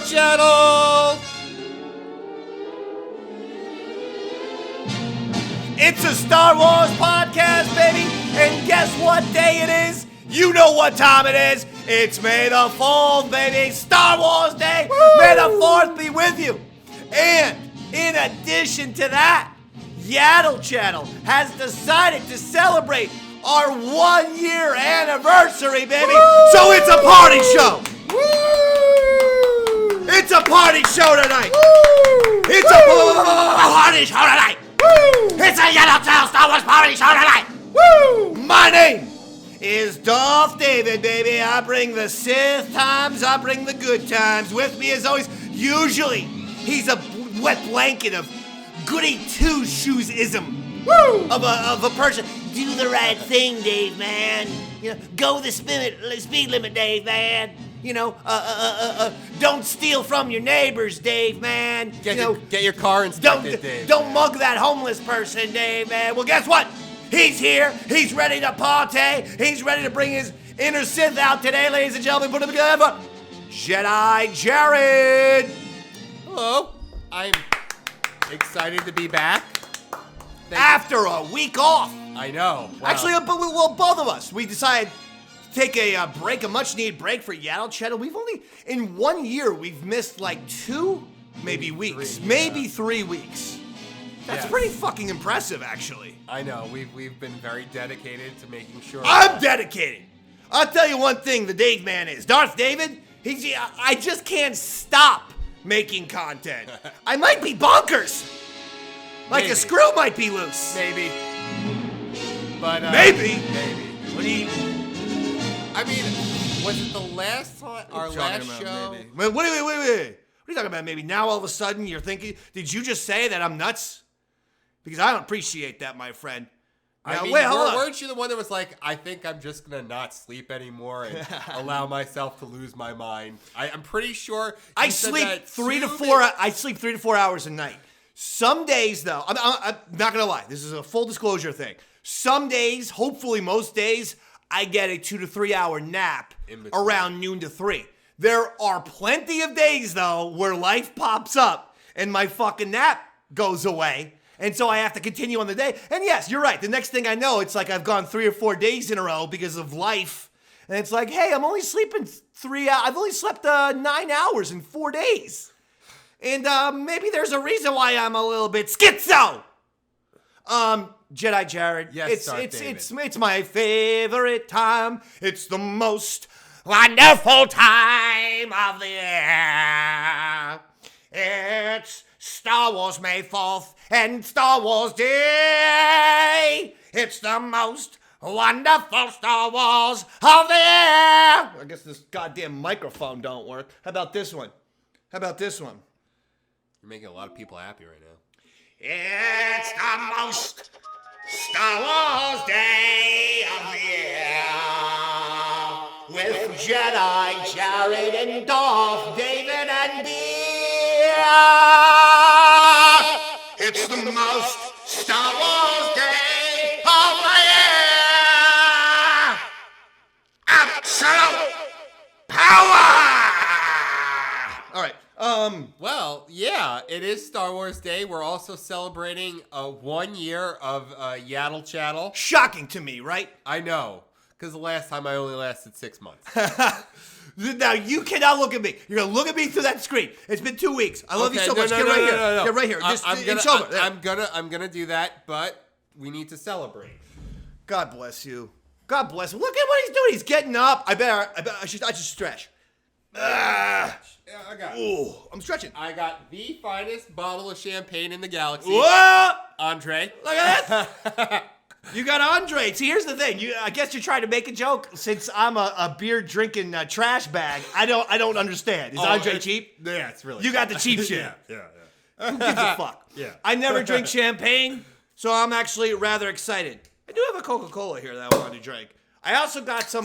Yaddle Chattle! It's a Star Wars podcast, baby, and guess what day it is? You know what time it is. It's May the 4th, baby. Star Wars Day. Woo! May the 4th be with you. And in addition to that, Yaddle Chattle has decided to celebrate our 1-year anniversary, baby. Woo! So it's a party show. Woo! It's a party show tonight. Woo! It's a party show tonight. Woo! It's a Yaddle Chattle Star Wars party show tonight. Woo! My name is Darth David, baby. I bring the Sith times, I bring the good times. With me as always, usually, he's a wet blanket of goody two-shoes-ism. Woo! Of a person. Do the right thing, Dave, man. You know, go the speed limit, Dave, man. You know, don't steal from your neighbors, Dave, man. Get your car inspected, Dave. Don't mug that homeless person, Dave, man. Well, guess what? He's here. He's ready to party. He's ready to bring his inner Sith out today, ladies and gentlemen. Put him together. Jedi Jared. Hello. I'm excited to be back. After a week off. I know. Wow. Actually, well, both of us. We decided to take a break, a much-needed break for Yaddle Chattle. We've only, in 1 year, we've missed like 2, maybe weeks. 3, maybe 3 weeks. That's Yes. pretty fucking impressive, actually. I know. We've been very dedicated to making sure. I'm dedicated. I'll tell you one thing the Dave man is. Darth David, I just can't stop making content. I might be bonkers. Like Maybe. a screw might be loose. Maybe. But Maybe. What do you? I mean, was it the last time? Our last show? Maybe. Wait. What are you talking about? Maybe now all of a sudden you're thinking? Did you just say that I'm nuts? Because I don't appreciate that, my friend. Now, I mean, weren't you the one that was like, I think I'm just gonna not sleep anymore and allow myself to lose my mind? I'm pretty sure. I sleep 3 to 4. I sleep 3 to 4 hours a night. Some days, though, I'm not gonna lie. This is a full disclosure thing. Some days, hopefully most days, I get a 2 to 3 hour nap around noon to 3. There are plenty of days, though, where life pops up and my fucking nap goes away. And so I have to continue on the day. And yes, you're right. The next thing I know, it's like I've gone 3 or 4 days in a row because of life. And it's like, hey, I'm only sleeping 3 hours. I've only slept 9 hours in 4 days. And maybe there's a reason why I'm a little bit schizo. Jedi Jared. Yes, it's my favorite time. It's the most wonderful time of the year. It's Star Wars May 4th and Star Wars Day. It's the most wonderful Star Wars of the year. I guess this goddamn microphone don't work. How about this one? You're making a lot of people happy right now. It's the most Star Wars Day of the year with Jedi Jared and Darth David and beer. It's the most Star Wars Day of the year. Absolute power. All right. Well, yeah, it is Star Wars Day. We're also celebrating 1 year of Yaddle Chattle. Shocking to me, right? I know, because the last time I only lasted 6 months. Now, you cannot look at me. You're going to look at me through that screen. It's been 2 weeks. I love you so much. Get right here. Get right here. I'm gonna do that, but we need to celebrate. God bless you. God bless him. Look at what he's doing. He's getting up. I should stretch. Yeah, Ooh, I'm stretching. I got the finest bottle of champagne in the galaxy. Whoa! Andre. Look at that. You got Andre. See, here's the thing. I guess you're trying to make a joke. Since I'm a beer drinking trash bag, I don't understand. Is Andre cheap? Yeah, it's really. You got the cheap shit. Yeah. Who gives a fuck? Yeah. I never drink champagne, so I'm actually rather excited. I do have a Coca-Cola here that I wanted to drink. I also got some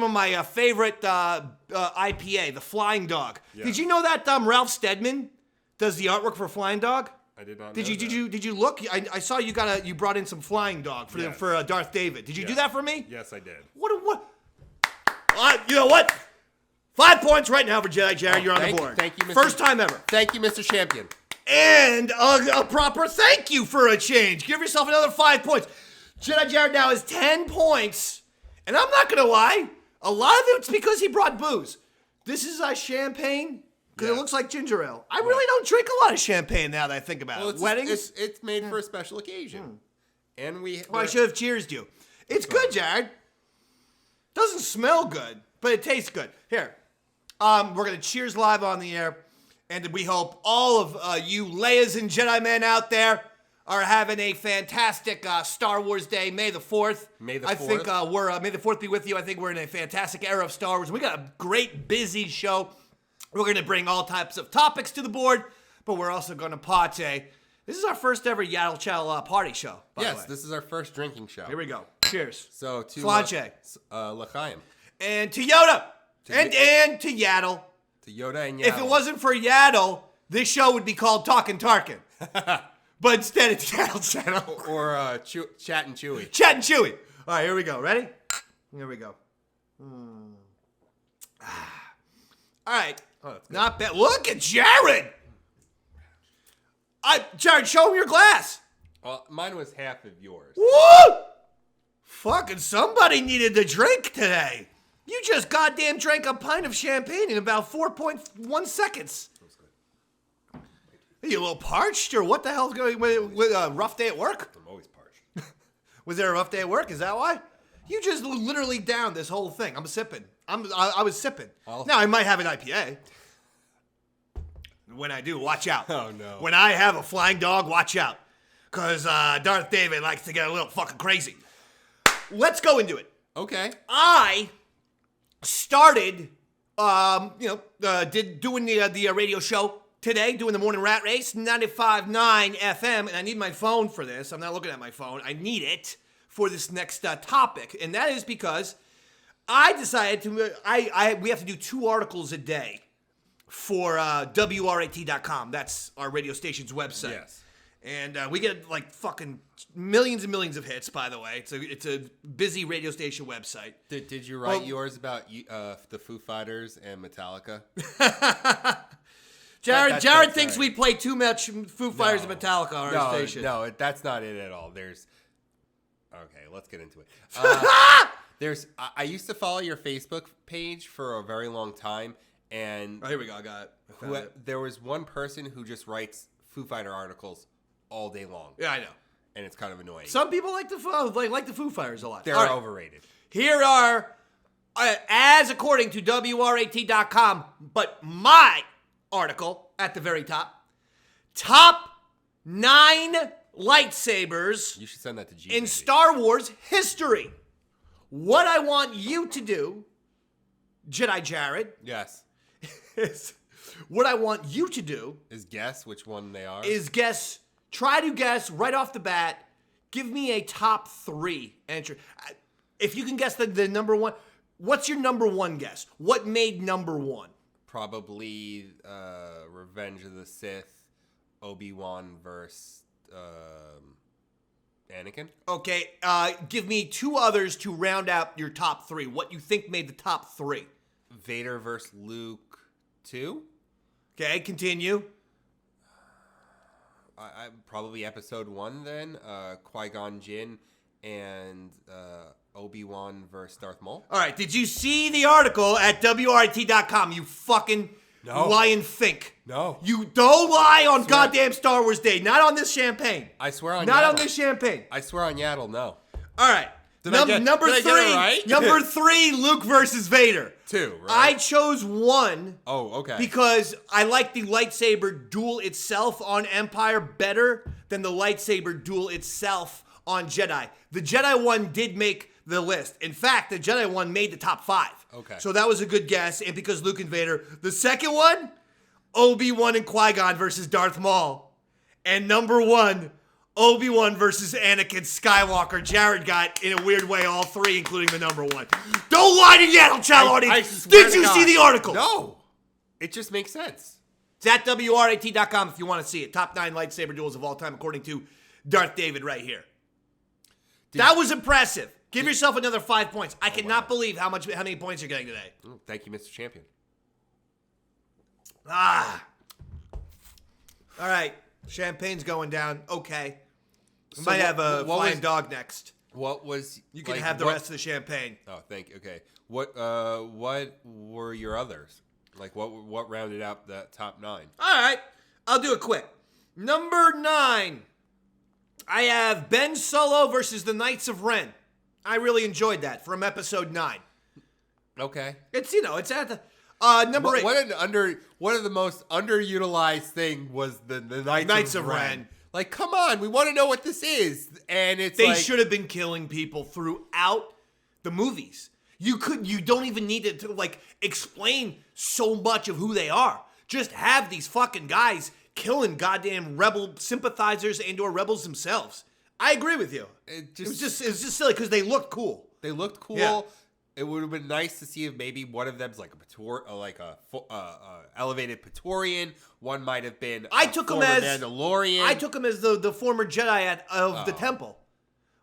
of my favorite IPA, the Flying Dog. Yeah. Did you know that Ralph Steadman does the artwork for Flying Dog? I did not know Did you look? I saw you brought in some Flying Dog for Darth David. Did you do that for me? Yes, I did. What? You know what? 5 points right now for Jedi Jared. You're on the board. Thank you, Mr. First time ever. Thank you, Mr. Champion. And a proper thank you for a change. Give yourself another 5 points. Jedi Jared now has 10 points. And I'm not going to lie. A lot of it's because he brought booze. This is champagne because it looks like ginger ale. I really don't drink a lot of champagne now that I think about it. Weddings? It's made for a special occasion. And I should have cheersed you. It's good, Jared. Doesn't smell good, but it tastes good. Here, we're going to cheers live on the air. And we hope all of you Leias and Jedimen out there are having a fantastic Star Wars Day. May the 4th. May the 4th. I think May the 4th be with you. I think we're in a fantastic era of Star Wars. We got a great, busy show. We're going to bring all types of topics to the board, but we're also going to party. This is our first ever Yaddle Chattle party show, by the way. Yes, this is our first drinking show. Here we go. Cheers. So to Flanche. L'chaim. And to Yoda. And to Yaddle. To Yoda and Yaddle. If it wasn't for Yaddle, this show would be called Talkin' Tarkin. But instead it's Yaddle Chattle. Or Chat and Chewy. Chat and Chewy. All right, here we go. Ready? Here we go. All right. Oh, that's good. Not bad. Look at Jared. Jared, show him your glass. Well, mine was half of yours. Woo! Fucking somebody needed to drink today. You just goddamn drank a pint of champagne in about 4.1 seconds. That was good. Are you a little parched, or what the hell's going on with a rough day at work? I'm always parched. Was there a rough day at work? Is that why? You just literally downed this whole thing. I'm sipping. I was sipping. Now, I might have an IPA. When I do, watch out. Oh, no. When I have a flying dog, watch out. Because Darth David likes to get a little fucking crazy. Let's go into it. Okay. I started, doing the radio show today, doing the morning rat race, 95.9 FM, and I need my phone for this. I'm not looking at my phone. I need it for this next topic, and that is because I decided we have to do 2 articles a day for WRAT.com. That's our radio station's website. Yes. And we get like fucking millions and millions of hits, by the way. It's a busy radio station website. Did you write yours about the Foo Fighters and Metallica? Jared thinks we play too much Foo Fighters and Metallica on our station. No, that's not it at all. Okay, let's get into it. I used to follow your Facebook page for a very long time, and here we go. I got it. There was one person who just writes Foo Fighter articles all day long. Yeah, I know. And it's kind of annoying. Some people like the Foo Fighters a lot. They're overrated. Here are, as according to WRAT.com, but my article at the very top 9 lightsabers you should send that to G in Star Wars history. What I want you to do, Jedi Jared. Yes. What I want you to do is guess which one they are. Try to guess right off the bat. Give me a top 3 entry. If you can guess the number 1, what's your number 1 guess? What made number 1? Probably Revenge of the Sith, Obi-Wan versus Anakin. Okay, give me 2 others to round out your top 3. What you think made the top 3? Vader versus Luke 2. Okay, continue. I probably episode 1 then. Qui-Gon Jinn and Obi-Wan versus Darth Maul. All right, did you see the article at WRT.com? You fucking lying fink. No. You don't lie on goddamn Star Wars Day. Not on this champagne. I swear on Not Yaddle. on this champagne. I swear on Yaddle, no. All right. Number 3. Right? Number 3, Luke versus Vader. 2, right? I chose 1. Oh, okay. Because I like the lightsaber duel itself on Empire better than the lightsaber duel itself on Jedi. The Jedi one did make the list. In fact, the Jedi one made the top 5. Okay. So that was a good guess, and because Luke and Vader. The second one, Obi-Wan and Qui-Gon versus Darth Maul. And number 1, Obi-Wan versus Anakin Skywalker. Jared got, in a weird way, all 3, including the number 1. Don't lie to Yaddle Chattle audience. Did you see the article? No. It just makes sense. It's at WRAT.com if you want to see it. Top 9 lightsaber duels of all time, according to Darth David right here. That was impressive. Give yourself another 5 points. I cannot believe how many points you're getting today. Thank you, Mr. Champion. All right. Champagne's going down. Okay. We might have a flying dog next. What was... You can have the rest of the champagne. Oh, thank you. Okay. What were your others? Like, what rounded out that top 9? All right. I'll do it quick. Number 9. I have Ben Solo versus the Knights of Ren. I really enjoyed that from episode 9. Okay. It's, it's at the... number 8. One of the most underutilized thing was the Knights of Ren. Like, come on, we want to know what this is. And they should have been killing people throughout the movies. You don't even need to like explain so much of who they are. Just have these fucking guys killing goddamn rebel sympathizers and/or rebels themselves. I agree with you. It was just silly because they looked cool. They looked cool. Yeah. It would have been nice to see if maybe one of them's like elevated Praetorian. One might have been former Mandalorian. I took him as the former Jedi of the temple,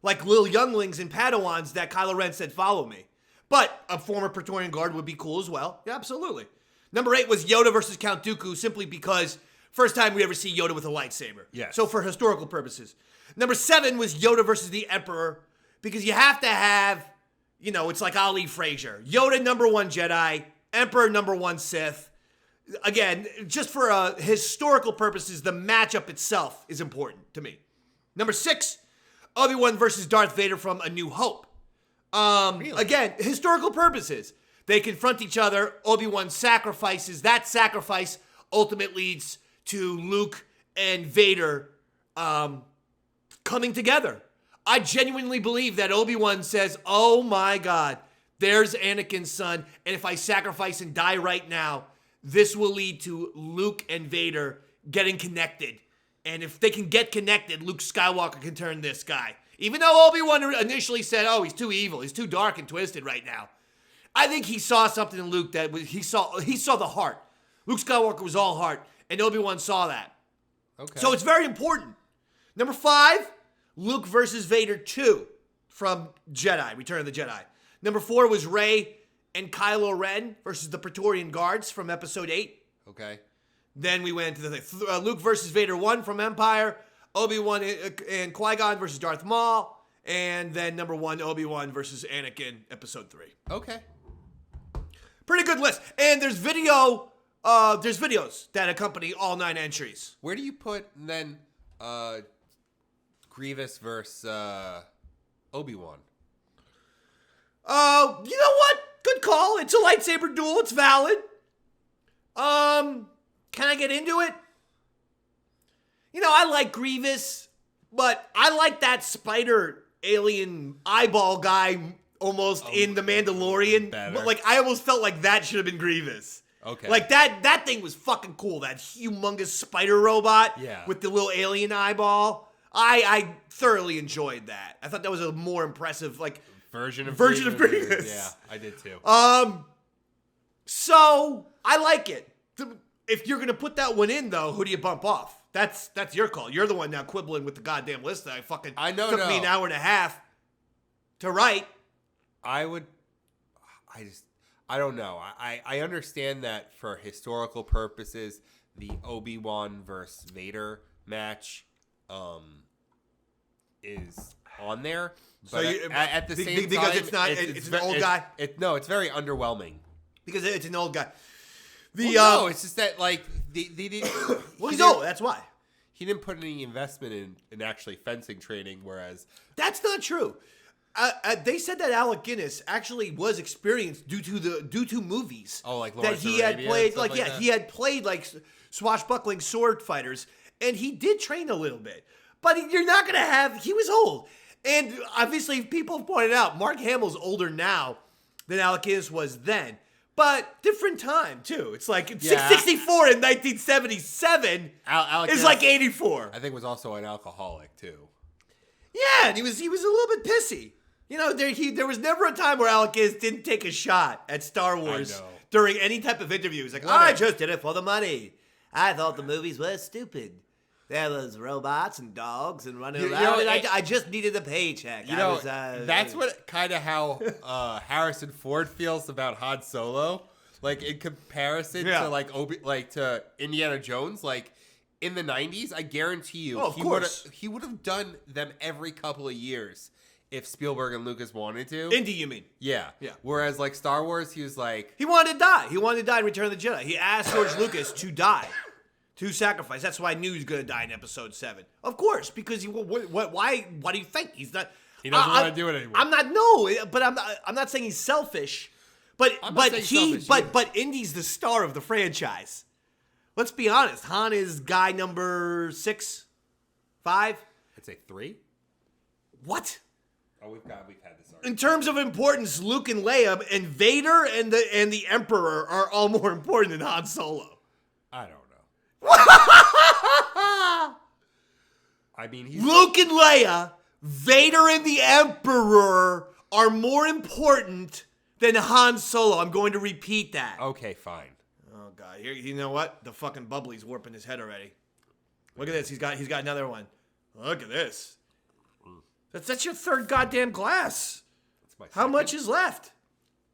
like little younglings and Padawans that Kylo Ren said follow me. But a former Praetorian Guard would be cool as well. Yeah, absolutely. Number 8 was Yoda versus Count Dooku, simply because first time we ever see Yoda with a lightsaber. Yes. So for historical purposes. Number 7 was Yoda versus the Emperor, because you have to have. It's like Ali Frazier. Yoda, number 1 Jedi. Emperor, number 1 Sith. Again, just for historical purposes, the matchup itself is important to me. Number 6, Obi-Wan versus Darth Vader from A New Hope. Really? Again, historical purposes. They confront each other. Obi-Wan sacrifices. That sacrifice ultimately leads to Luke and Vader coming together. I genuinely believe that Obi-Wan says, oh my God, there's Anakin's son, and if I sacrifice and die right now, this will lead to Luke and Vader getting connected. And if they can get connected, Luke Skywalker can turn this guy. Even though Obi-Wan initially said, oh, he's too evil, he's too dark and twisted right now. I think he saw something in Luke that he saw the heart. Luke Skywalker was all heart, and Obi-Wan saw that. Okay. So it's very important. Number 5, Luke versus Vader 2 from Return of the Jedi. Number 4 was Rey and Kylo Ren versus the Praetorian Guards from Episode 8. Okay. Then we went to the Luke versus Vader 1 from Empire. Obi-Wan and Qui-Gon versus Darth Maul. And then number 1, Obi-Wan versus Anakin, Episode 3. Okay. Pretty good list. And there's videos that accompany all 9 entries. Where do you put then Grievous versus Obi-Wan? You know what? Good call. It's a lightsaber duel. It's valid. Can I get into it? I like Grievous, but I like that spider alien eyeball guy almost in The Mandalorian. Better. But I almost felt like that should have been Grievous. Okay. That thing was fucking cool. That humongous spider robot with the little alien eyeball. I thoroughly enjoyed that. I thought that was a more impressive version of Grievous. Yeah, I did too. So I like it. If you're gonna put that one in, though, who do you bump off? That's your call. You're the one now quibbling with the goddamn list that took me an hour and a half to write. I don't know. I understand that for historical purposes, the Obi-Wan versus Vader match is on there. But at the same time, it's an old guy. It's very underwhelming because it's an old guy. No, it's just that they well, he's old. That's why he didn't put any investment in actually fencing training. Whereas that's not true. They said that Alec Guinness actually was experienced due to movies. Oh, like Lawrence that he had played, he had played swashbuckling sword fighters, and he did train a little bit. But you're not gonna have. He was old, and obviously people have pointed out Mark Hamill's older now than Alec Guinness was then. But different time, too. It's 664 in 1977 is 84. I think was also an alcoholic, too. Yeah, and he was a little bit pissy. There was never a time where Alec Guinness didn't take a shot at Star Wars during any type of interview. He's like, I just did it for the money. I thought the movies were stupid. There was robots and dogs and running around, and I just needed a paycheck. That's what kind of how Harrison Ford feels about Han Solo. Like in comparison to like to Indiana Jones, like in the 90s, I guarantee you he would have done them every couple of years if Spielberg and Lucas wanted to. Indy, you mean? Yeah. Whereas like Star Wars, he was like, he wanted to die. He wanted to die in Return of the Jedi. He asked George Lucas to die. To sacrifice. That's why I knew he was going to die in Episode 7. Of course, because why do you think he's not? He doesn't want to do it anymore. I'm not saying he's selfish, but Indy's the star of the franchise. Let's be honest. Han is guy number 6, 5. I'd say 3. What? Oh, we've had this already. In terms of importance, Luke and Leia and Vader and the Emperor are all more important than Han Solo. I don't know. I mean, Luke and Leia, Vader and the Emperor are more important than Han Solo. I'm going to repeat that. Okay, fine. Oh God, you know what? The fucking bubbly's warping his head already. Look at this. He's got another one. Look at this. That's your third goddamn glass. How much is left?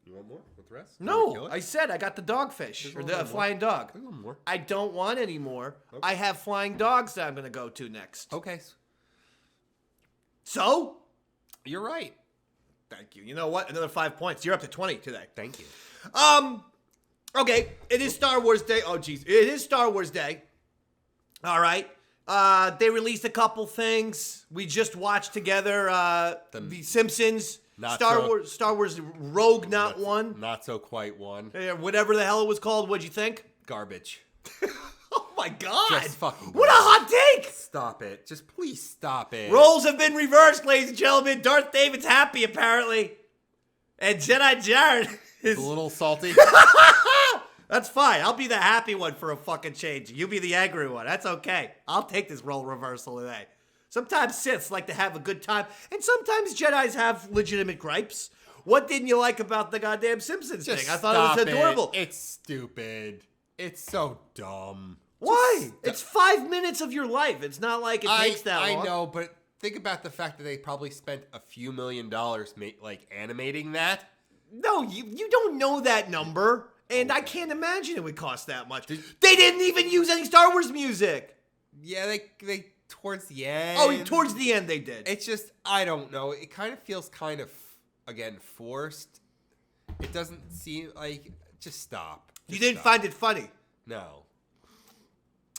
You want more with the rest? No, I said I got the dogfish, or the flying dog. I want more. I don't want any more. Okay. I have flying dogs that I'm going to go to next. Okay. So? You're right. Thank you. You know what? Another 5 points. You're up to 20 today. Thank you. Okay. It is Star Wars Day. Oh, jeez. It is Star Wars Day. All right. They released a couple things. We just watched together The Simpsons. Star Wars Rogue One. Not so quite one. Whatever the hell it was called. What'd you think? Garbage. Oh my God. Just fucking what a hot take. Stop it. Just please stop it. Roles have been reversed, ladies and gentlemen. Darth David's happy, apparently. And Jedi Jared is a little salty. That's fine. I'll be the happy one for a fucking change. You be the angry one. That's okay. I'll take this role reversal today. Sometimes Siths like to have a good time, and sometimes Jedis have legitimate gripes. What didn't you like about the goddamn Simpsons thing? I thought it was adorable. It's stupid. It's so dumb. Why? It's 5 minutes of your life. It's not like it takes that long. I know, but think about the fact that they probably spent a few $1 million like animating that. No, you don't know that number, and okay. I can't imagine it would cost that much. They didn't even use any Star Wars music. Yeah, they towards the end. Oh, towards the end they did. It's just, I don't know. It kind of feels kind of, again, forced. It doesn't seem like, just stop. You didn't find it funny? No.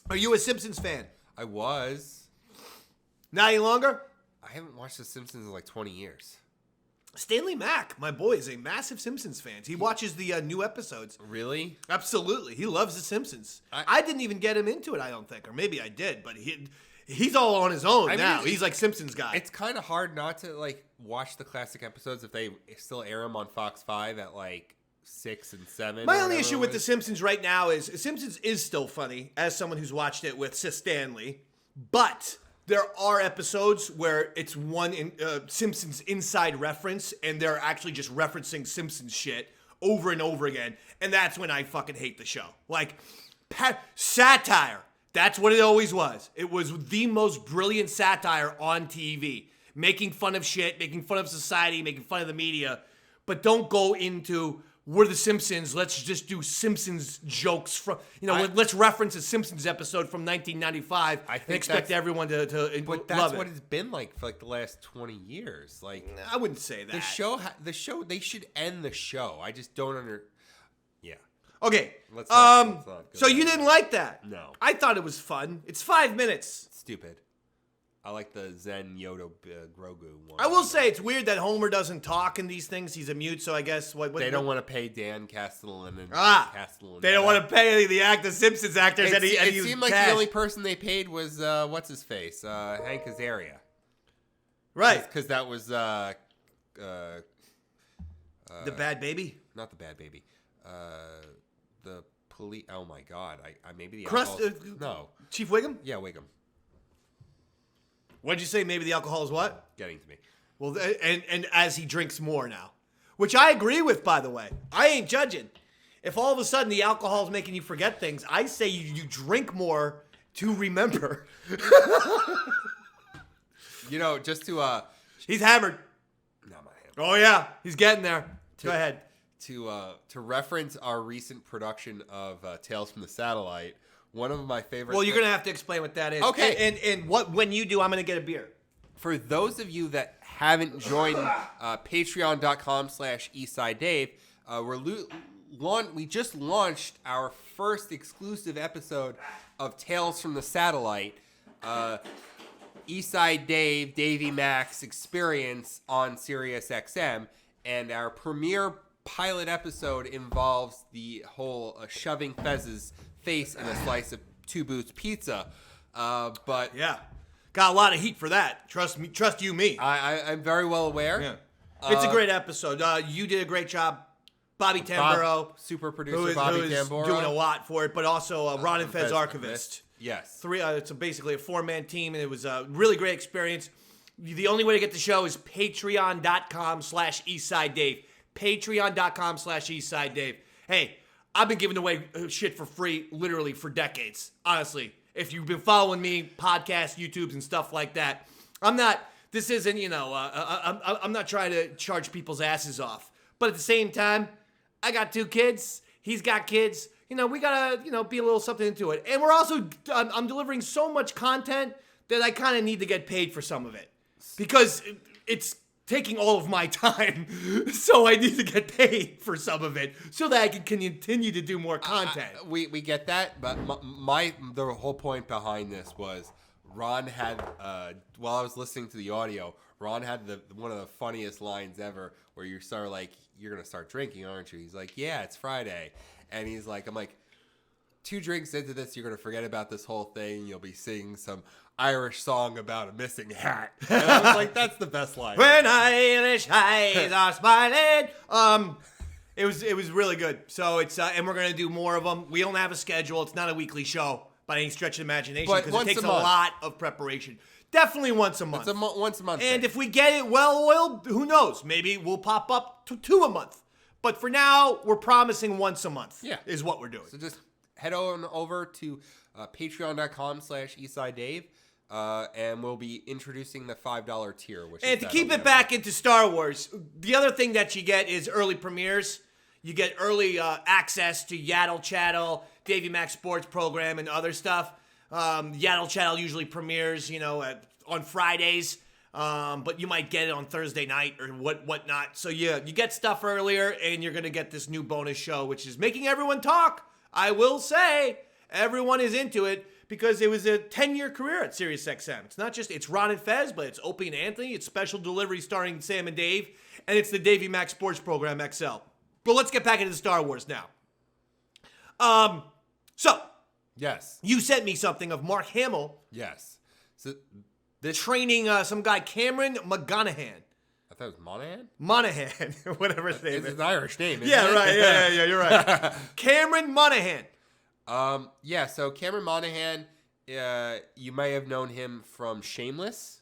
Are you a Simpsons fan? I was. Not any longer? I haven't watched The Simpsons in like 20 years. Stanley Mack, my boy, is a massive Simpsons fan. He watches the new episodes. Really? Absolutely. He loves The Simpsons. I didn't even get him into it, I don't think. Or maybe I did, but he's all on his own now. He's like Simpsons guy. It's kind of hard not to like watch the classic episodes if they still air them on Fox 5 at like 6 and 7. My only issue with The Simpsons right now is Simpsons is still funny, as someone who's watched it with Sis Stanley, but there are episodes where it's one Simpsons inside reference, and they're actually just referencing Simpsons shit over and over again, and that's when I fucking hate the show. Like, satire. That's what it always was. It was the most brilliant satire on TV. Making fun of shit, making fun of society, making fun of the media, but don't go into... We're the Simpsons. Let's just do Simpsons jokes from, let's reference a Simpsons episode from 1995 and expect everyone to but that's what it's been like for like the last 20 years. Like, I wouldn't say that. The show, they should end the show. I just don't Yeah. Okay. Let's not so you didn't like that? No. I thought it was fun. It's 5 minutes. Stupid. I like the Zen Yoda Grogu one. I will say it's weird that Homer doesn't talk in these things. He's a mute, so I guess they don't want to pay Dan Castellan and Castellan. They don't want to pay any of the Simpsons actors. It seemed like the only person they paid was what's his face, Hank Azaria. Right, because that was the Bad Baby. Not the Bad Baby. The police. Oh my God! I maybe the Crust. No, Chief Wiggum. Yeah, Wiggum. What'd you say? Maybe the alcohol is what? Getting to me. Well, and as he drinks more now, which I agree with, by the way. I ain't judging. If all of a sudden the alcohol is making you forget things, I say you drink more to remember. Just to he's hammered. No, I'm not hammered. Oh yeah, he's getting there. Go ahead. to reference our recent production of Tales from the Satellite, one of my favorite... Well, you're going to have to explain what that is. Okay. And when you do, I'm going to get a beer. For those of you that haven't joined patreon.com/EastsideDave, we just launched our first exclusive episode of Tales from the Satellite, Eastside Dave, Davey Max experience on Sirius XM, and our premiere pilot episode involves the whole shoving Fez's face in a slice of Two Boots pizza. But yeah, got a lot of heat for that. Trust me. I'm very well aware. Yeah. It's a great episode. You did a great job. Bobby Tamburo, super producer Bobby Tamburo, doing a lot for it, but also Ron and Fez archivist. Yes. It's basically a 4-man team, and it was a really great experience. The only way to get the show is patreon.com/EastsideDave. Patreon.com/EastsideDave. Hey, I've been giving away shit for free literally for decades. Honestly, if you've been following me, podcasts, YouTubes, and stuff like that, I'm not trying to charge people's asses off. But at the same time, I got 2 kids. He's got kids. We gotta, be a little something into it. And we're also, I'm delivering so much content that I kind of need to get paid for some of it. Because it's taking all of my time. So I need to get paid for some of it so that I can continue to do more content. We get that, but the whole point behind this was Ron had, while I was listening to the audio, Ron had one of the funniest lines ever where you start like, you're going to start drinking, aren't you? He's like, yeah, it's Friday. And he's like, I'm like, 2 drinks into this, you're going to forget about this whole thing. You'll be singing some Irish song about a missing hat. And I was like, that's the best line. When Irish eyes are smiling. It was really good. So it's, and we're going to do more of them. We don't have a schedule. It's not a weekly show by any stretch of imagination because it takes a lot of preparation. Definitely once a month. It's once a month. And if we get it well-oiled, who knows? Maybe we'll pop up to 2 a month. But for now, we're promising once a month. Yeah. Is what we're doing. So just head on over to patreon.com/EastsideDave, and we'll be introducing the $5 tier. And to keep it back into Star Wars, the other thing that you get is early premieres. You get early access to Yaddle Chattle, Davey Max Sports Program, and other stuff. Yaddle Chattle usually premieres, on Fridays, but you might get it on Thursday night or whatnot. So you get stuff earlier, and you're gonna get this new bonus show, which is making everyone talk. I will say, everyone is into it because it was a 10-year career at SiriusXM. It's Ron and Fez, but it's Opie and Anthony. It's special delivery starring Sam and Dave, and it's the Davey Max Sports Program XL. But let's get back into Star Wars now. So. Yes. You sent me something of Mark Hamill. Yes. So training some guy, Cameron McGonahan. I thought it was Monahan? Monahan, whatever his name is. It's an Irish name, isn't yeah, it? Right. Yeah, you're right. Cameron Monahan. So Cameron Monahan, you may have known him from Shameless.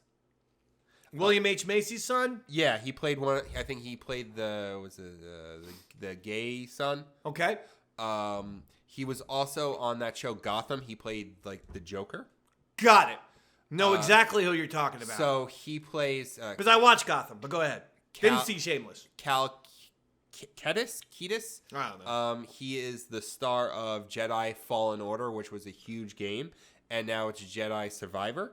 William H. Macy's son? Yeah, he played one. I think he played the gay son. Okay. He was also on that show Gotham. He played like the Joker. Got it. Know exactly who you're talking about. So he plays. Because I watched Gotham, but go ahead. Didn't see Shameless. Ketis? I don't know. He is the star of Jedi Fallen Order, which was a huge game, and now it's Jedi Survivor.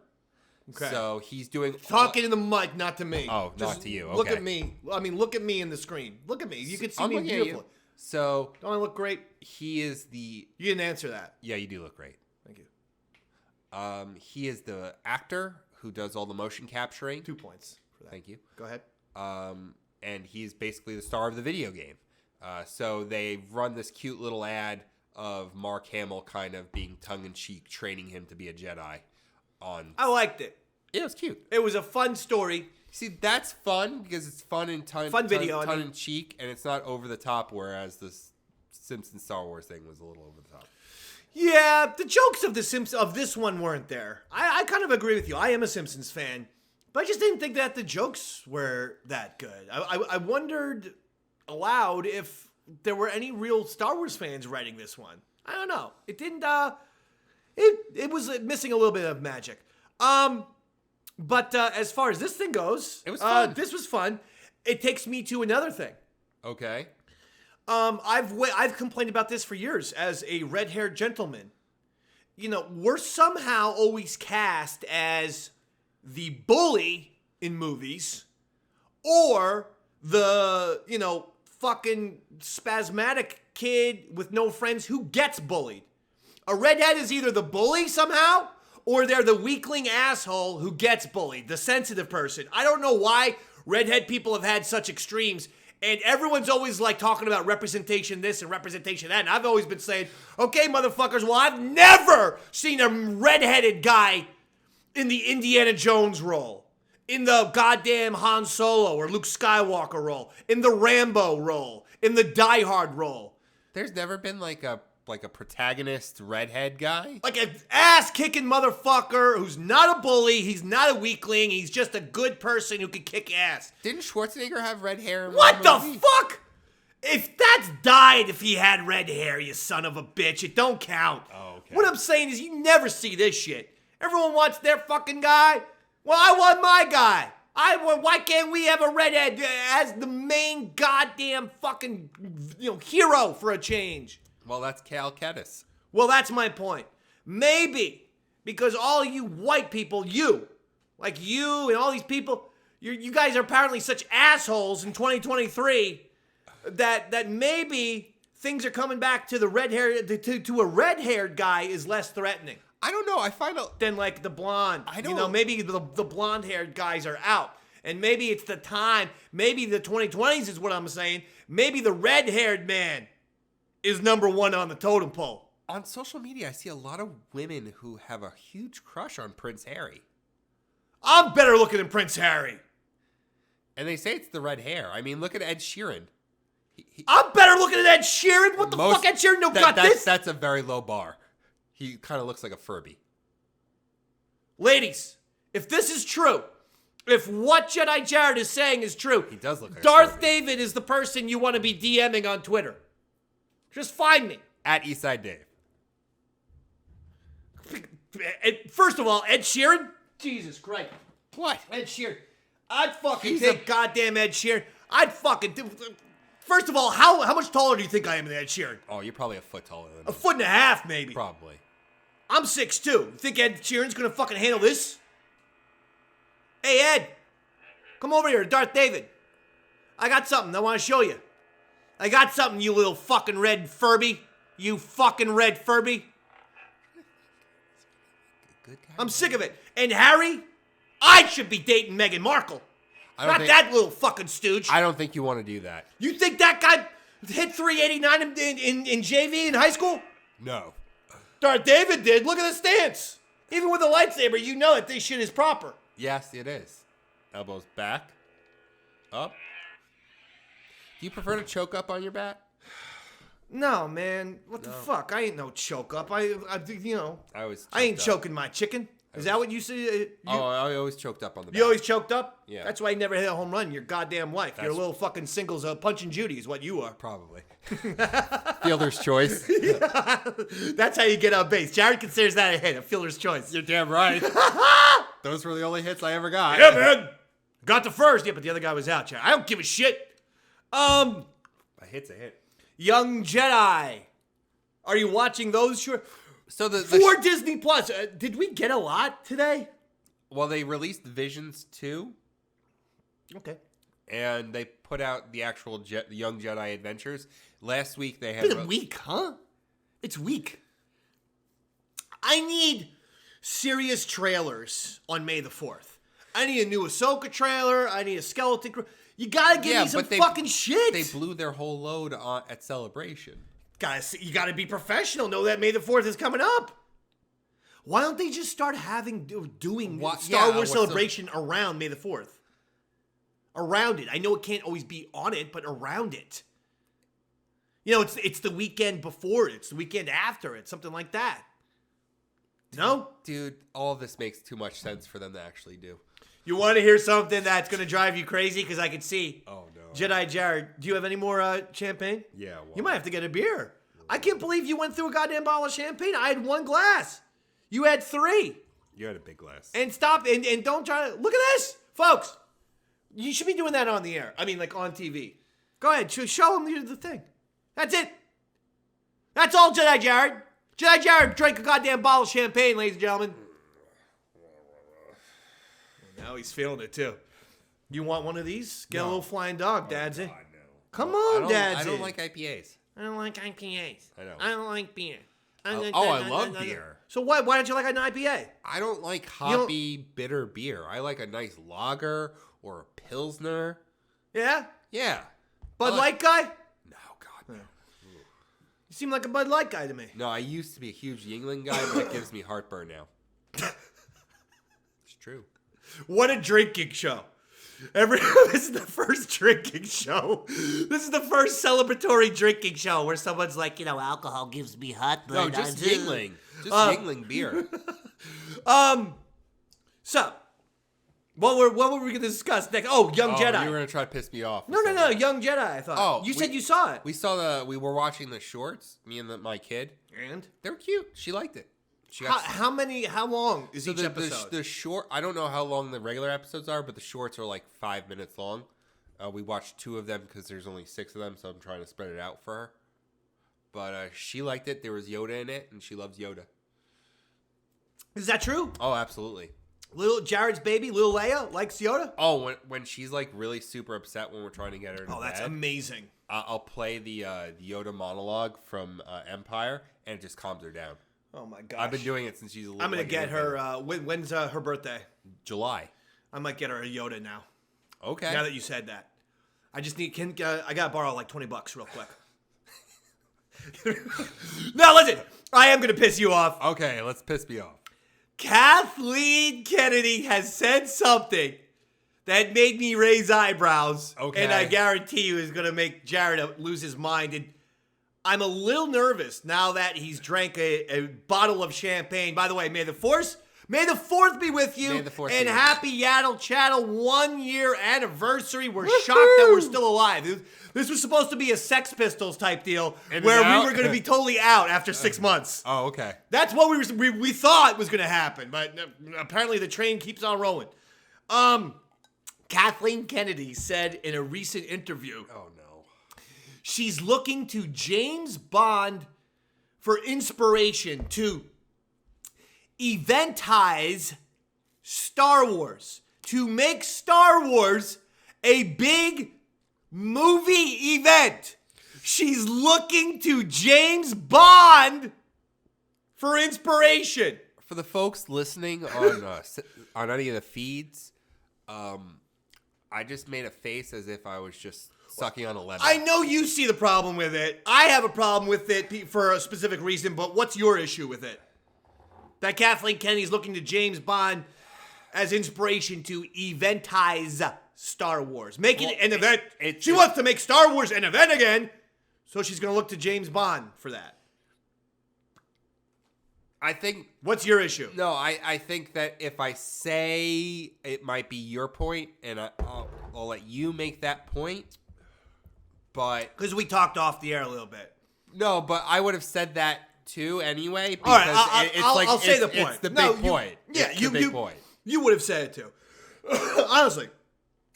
Okay. So he's doing... Talking to the mic, not to me. Oh, just not to you. Okay. Look at me. Look at me in the screen. Look at me. You can see me beautifully. So... Don't I look great? He is the... You didn't answer that. Yeah, you do look great. Thank you. He is the actor who does all the motion capturing. 2 points for that. Thank you. Go ahead. And he's basically the star of the video game. So they run this cute little ad of Mark Hamill kind of being tongue-in-cheek, training him to be a Jedi. I liked it. It was cute. It was a fun story. See, that's fun because it's fun and tongue-in-cheek, and it's not over the top, whereas the Simpsons Star Wars thing was a little over the top. Yeah, the jokes of this one weren't there. I kind of agree with you. I am a Simpsons fan, but I just didn't think that the jokes were that good. I wondered aloud if there were any real Star Wars fans writing this one. I don't know. It didn't. It was missing a little bit of magic. But as far as this thing goes, it was fun. This was fun. It takes me to another thing. Okay. I've complained about this for years as a red-haired gentleman. We're somehow always cast as the bully in movies or the, fucking spasmodic kid with no friends who gets bullied. A redhead is either the bully somehow or they're the weakling asshole who gets bullied, the sensitive person. I don't know why redhead people have had such extremes. And everyone's always like talking about representation this and representation that. And I've always been saying, okay, motherfuckers, well, I've never seen a redheaded guy in the Indiana Jones role, in the goddamn Han Solo or Luke Skywalker role, in the Rambo role, in the Die Hard role. There's never been like a protagonist redhead guy? Like an ass-kicking motherfucker who's not a bully, he's not a weakling, he's just a good person who can kick ass. Didn't Schwarzenegger have red hair in What the movie? fuck? If that's died if he had red hair, you son of a bitch. It don't count. Oh, okay. What I'm saying is you never see this shit. Everyone wants their fucking guy. Well, I want my guy. Why can't we have a redhead as the main goddamn fucking hero for a change? Well, that's Cal Kestis. Well, that's my point. Maybe because all you white people, you and all these people, you guys are apparently such assholes in 2023 that maybe things are coming back to the red hair to a red-haired guy is less threatening. I don't know. I find out than like the blonde. I don't. Maybe the blonde-haired guys are out, and maybe it's the time. Maybe the 2020s is what I'm saying. Maybe the red-haired man is number one on the totem pole. On social media, I see a lot of women who have a huge crush on Prince Harry. I'm better looking than Prince Harry. And they say it's the red hair. I mean, look at Ed Sheeran. I'm better looking than Ed Sheeran? What the fuck? Ed Sheeran got this? That's a very low bar. He kind of looks like a Furby. Ladies, if this is true, if what Jedi Jared is saying is true, he does look like Darth a Furby. David is the person you want to be DMing on Twitter. Just find me. At Eastside Dave. First of all, Ed Sheeran? Jesus Christ. What? Ed Sheeran. I'd fucking take goddamn Ed Sheeran. I'd fucking do... First of all, how much taller do you think I am than Ed Sheeran? Oh, you're probably a foot taller than me. A foot and a half, maybe. Probably. I'm 6'2". You think Ed Sheeran's gonna fucking handle this? Hey, Ed. Come over here, Darth David. I got something I want to show you. I got something, you little fucking red Furby. You fucking red Furby. Good guy. I'm sick of it. And Harry, I should be dating Meghan Markle. Not that little fucking stooge. I don't think you want to do that. You think that guy hit 389 in JV in high school? No. Darth David did. Look at the stance. Even with a lightsaber, you know that this shit is proper. Yes, it is. Elbows back. Up. Do you prefer to choke up on your bat? No, man. What the fuck? I ain't no choke up. I ain't choking my chicken. Is that what you say? I always choked up on the bat. You always choked up? Yeah. That's why you never hit a home run in your goddamn life. You're a little fucking singles punching Judy is what you are. Probably. Fielder's choice. That's how you get on base. Jared considers that a hit, a fielder's choice. You're damn right. Those were the only hits I ever got. Yeah, man. Got the first. Yeah, but the other guy was out, Jared. I don't give a shit. A hit's a hit. Young Jedi. Are you watching those? Sure. So for Disney Plus, did we get a lot today? Well, they released Visions 2. Okay. And they put out the actual Young Jedi Adventures. Last week they had... It's weak, huh? It's weak. I need serious trailers on May the 4th. I need a new Ahsoka trailer. I need a skeleton... You gotta give me some fucking shit. They blew their whole load at Celebration. You gotta be professional. Know that May the 4th is coming up. Why don't they just start doing Star Wars Celebration around May the 4th? Around it. I know it can't always be on it, but around it. You know, it's the weekend before it. It's the weekend after it. Something like that. No? Dude, all of this makes too much sense for them to actually do. You want to hear something that's going to drive you crazy? Because I can see. Oh, no. Jedi Jared, do you have any more champagne? Yeah. Well, you might have to get a beer. I can't believe you went through a goddamn bottle of champagne. I had 1 glass. You had 3. You had a big glass. And stop, and don't try to, look at this, folks. You should be doing that on the air. I mean, like on TV. Go ahead, show them the thing. That's it. That's all, Jedi Jared. Jedi Jared drank a goddamn bottle of champagne, ladies and gentlemen. Now he's feeling it, too. You want one of these? Get a little flying dog, Dadsy. God, no. Come on, Dadsy. I don't like IPAs. I don't like IPAs. I know. I don't like beer. I love beer. So why don't you like an IPA? I don't like hoppy, bitter beer. I like a nice lager or a Pilsner. Yeah? Yeah. Bud Light guy? No, God, no. You seem like a Bud Light guy to me. No, I used to be a huge Yingling guy, but it gives me heartburn now. It's true. What a drinking show. This is the first drinking show. This is the first celebratory drinking show where someone's like, alcohol gives me heartburn. No, just Yingling. Just Yingling beer. So, what were we going to discuss next? Oh, Young Jedi. You were going to try to piss me off. No, Young Jedi, I thought. Oh, you said you saw it. We were watching the shorts, me and my kid. And? They were cute. She liked it. How long is each episode? The short, I don't know how long the regular episodes are, but the shorts are like 5 minutes long. We watched 2 of them because there's only 6 of them, so I'm trying to spread it out for her. But she liked it. There was Yoda in it, and she loves Yoda. Is that true? Oh, absolutely. Little Jared's baby, little Leia, likes Yoda? Oh, when she's like really super upset when we're trying to get her to bed. That's amazing. I'll play the Yoda monologue from Empire, and it just calms her down. Oh my gosh. I've been doing it since she's a little. I'm going to get her, when's her birthday? July. I might get her a Yoda now. Okay. Now that you said that. I just need, I got to borrow like $20 real quick. Now listen, I am going to piss you off. Okay, let's piss me off. Kathleen Kennedy has said something that made me raise eyebrows. Okay. And I guarantee you is going to make Jared lose his mind. And I'm a little nervous now that he's drank a bottle of champagne. By the way, may the 4th be with you. May the 4th and be happy Yaddle Chattle 1-year anniversary. We're shocked that we're still alive. This was supposed to be a Sex Pistols type deal where we were going to be totally out after 6 months. Oh, okay. That's what we thought was going to happen, but apparently the train keeps on rolling. Kathleen Kennedy said in a recent interview, oh no, she's looking to James Bond for inspiration to eventize Star Wars, to make Star Wars a big movie event. She's looking to James Bond for inspiration. For the folks listening on any of the feeds, I just made a face as if I was just sucking on a lemon. I know you see the problem with it. I have a problem with it for a specific reason, but what's your issue with it? That Kathleen Kennedy's looking to James Bond as inspiration to eventize Star Wars. Make it an event. She wants to make Star Wars an event again, so she's going to look to James Bond for that. I think... What's your issue? No, I think that if I say it might be your point, and I'll let you make that point, but... Because we talked off the air a little bit. No, but I would have said that too anyway, because all right, I'll say the point. It's the big point. Yeah, it's the big point. You would have said it too. Honestly.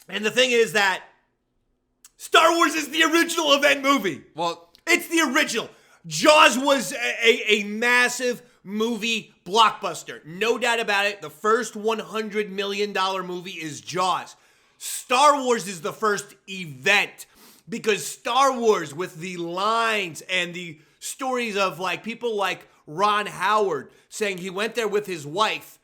And the thing is that Star Wars is the original event movie. Well... It's the original. Jaws was a massive movie blockbuster. No doubt about it. The first $100 million movie is Jaws. Star Wars is the first event because Star Wars, with the lines and the stories of people like Ron Howard saying he went there with his wife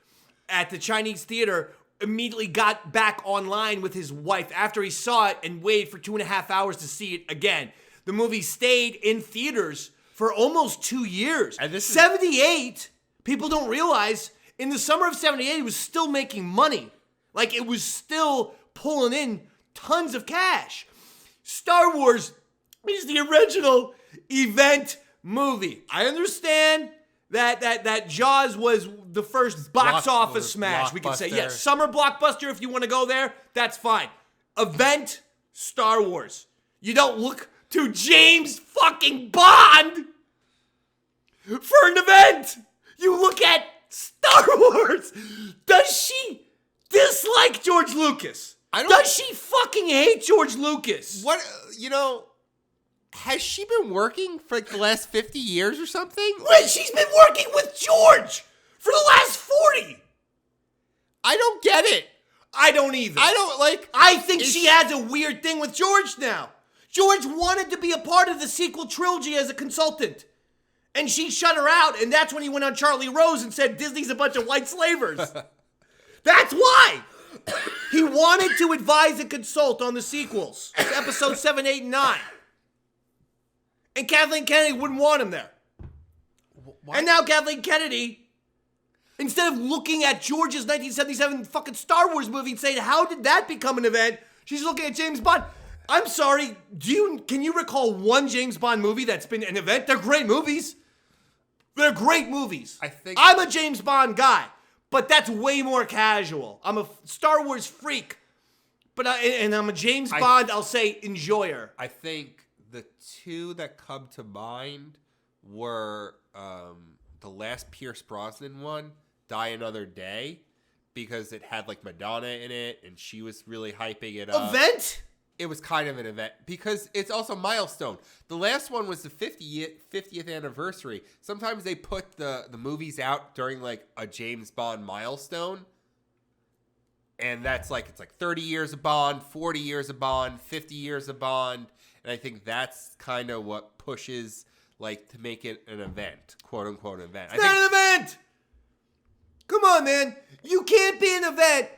at the Chinese theater, immediately got back online with his wife after he saw it and waited for 2.5 hours to see it again. The movie stayed in theaters for almost 2 years. And this 78, people don't realize, in the summer of 78, it was still making money. It was still pulling in tons of cash. Star Wars is the original event movie. I understand that Jaws was the first box office smash. We can say, yes, summer blockbuster if you want to go there, that's fine. Event, Star Wars. You don't look to James fucking Bond for an event. You look at Star Wars. Does she dislike George Lucas? Does she fucking hate George Lucas? What, Has she been working for like the last 50 years or something? Wait, she's been working with George for the last 40. I don't get it. I don't either. I think she has a weird thing with George now. George wanted to be a part of the sequel trilogy as a consultant. And she shut her out, and that's when he went on Charlie Rose and said Disney's a bunch of white slavers. That's why. He wanted to advise and consult on the sequels, episode 7, 8, and 9. And Kathleen Kennedy wouldn't want him there. What? And now Kathleen Kennedy, instead of looking at George's 1977 fucking Star Wars movie and saying, how did that become an event? She's looking at James Bond. I'm sorry, can you recall one James Bond movie that's been an event? They're great movies. They're great movies. I'm a James Bond guy, but that's way more casual. I'm a Star Wars freak, but I'm a James Bond, I'll say, enjoyer. I think the two that come to mind were the last Pierce Brosnan one, Die Another Day, because it had like Madonna in it, and she was really hyping it up. Event? It was kind of an event because it's also a milestone. The last one was the 50th anniversary. Sometimes they put the movies out during like a James Bond milestone. And that's like, it's like 30 years of Bond, 40 years of Bond, 50 years of Bond. And I think that's kind of what pushes like to make it an event, quote unquote event. It's not an event. Come on, man. You can't be an event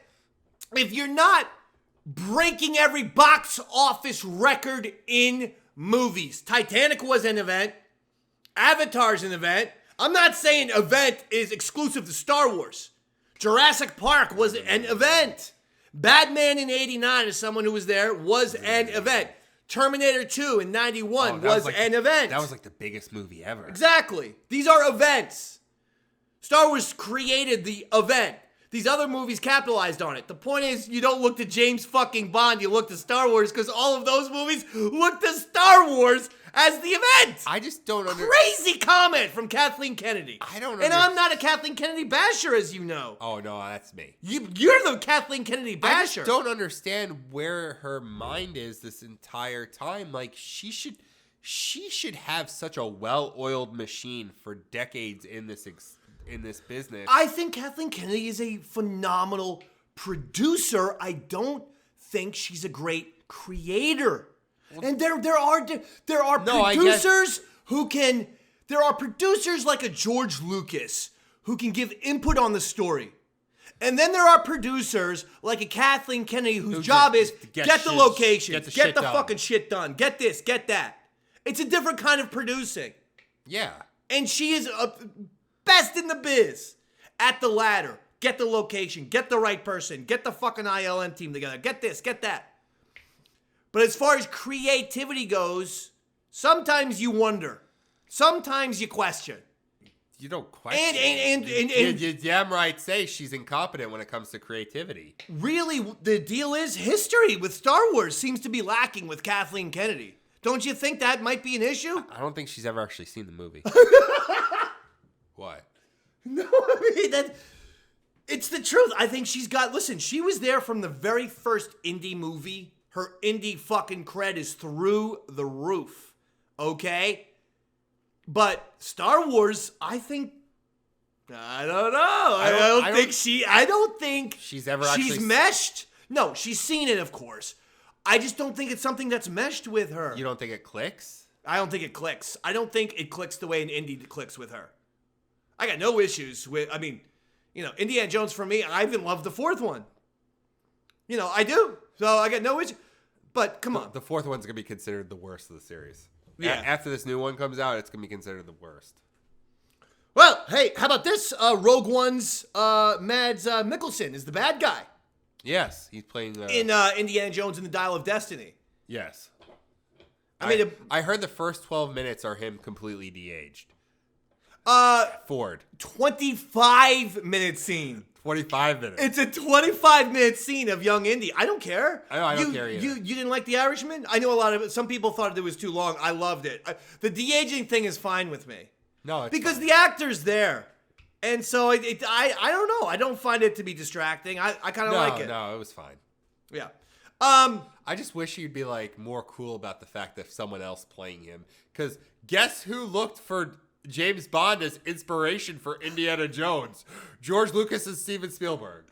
if you're not breaking every box office record in movies. Titanic was an event. Avatar's an event. I'm not saying event is exclusive to Star Wars. Jurassic Park was an event. Batman in 89, as someone who was there, was an event. Terminator 2 in 91 was an event. That was like the biggest movie ever. Exactly. These are events. Star Wars created the event. These other movies capitalized on it. The point is, you don't look to James fucking Bond, you look to Star Wars, because all of those movies look to Star Wars as the event. I just don't understand. Crazy comment from Kathleen Kennedy. I don't And I'm not a Kathleen Kennedy basher, as you know. Oh, no, that's me. You're the Kathleen Kennedy basher. I just don't understand where her mind is this entire time. Like, she should have such a well-oiled machine for decades in this business. I think Kathleen Kennedy is a phenomenal producer. I don't think she's a great creator. Well, and there are producers who can. There are producers like a George Lucas who can give input on the story. And then there are producers like a Kathleen Kennedy whose job is get the locations, get the fucking shit done, get this, get that. It's a different kind of producing. Yeah. And she is best in the biz at the ladder. Get the location, get the right person, get the fucking ILM team together, get this, get that. But as far as creativity goes, sometimes you wonder. Sometimes you question. You don't question. And you damn right say she's incompetent when it comes to creativity. Really, the deal is history with Star Wars seems to be lacking with Kathleen Kennedy. Don't you think that might be an issue? I don't think she's ever actually seen the movie. What? No, I mean, it's the truth. I think she's got, listen, she was there from the very first indie movie. Her indie fucking cred is through the roof. Okay? But Star Wars, I think, I don't know. I don't think she's ever actually she's meshed. No, she's seen it, of course. I just don't think it's something that's meshed with her. You don't think it clicks? I don't think it clicks. I don't think it clicks the way an indie clicks with her. I got no issues with, I mean, Indiana Jones for me, I even love the fourth one. I do. So I got no issue. But come on. The fourth one's going to be considered the worst of the series. Yeah. After this new one comes out, it's going to be considered the worst. Well, hey, how about this? Rogue One's Mads Mikkelsen is the bad guy. Yes, he's playing in Indiana Jones and the Dial of Destiny. Yes. I heard the first 12 minutes are him completely de-aged. Ford. 25-minute scene. 25 minutes. It's a 25-minute scene of young Indy. I don't care. I don't care either. You didn't like The Irishman? I know some people thought it was too long. I loved it. The de-aging thing is fine with me. No, it's because fine. The actor's there. And so I don't know. I don't find it to be distracting. I kind of like it. No, it was fine. Yeah. I just wish he'd be like more cool about the fact that someone else playing him. Because guess who looked for James Bond as inspiration for Indiana Jones? George Lucas and Steven Spielberg.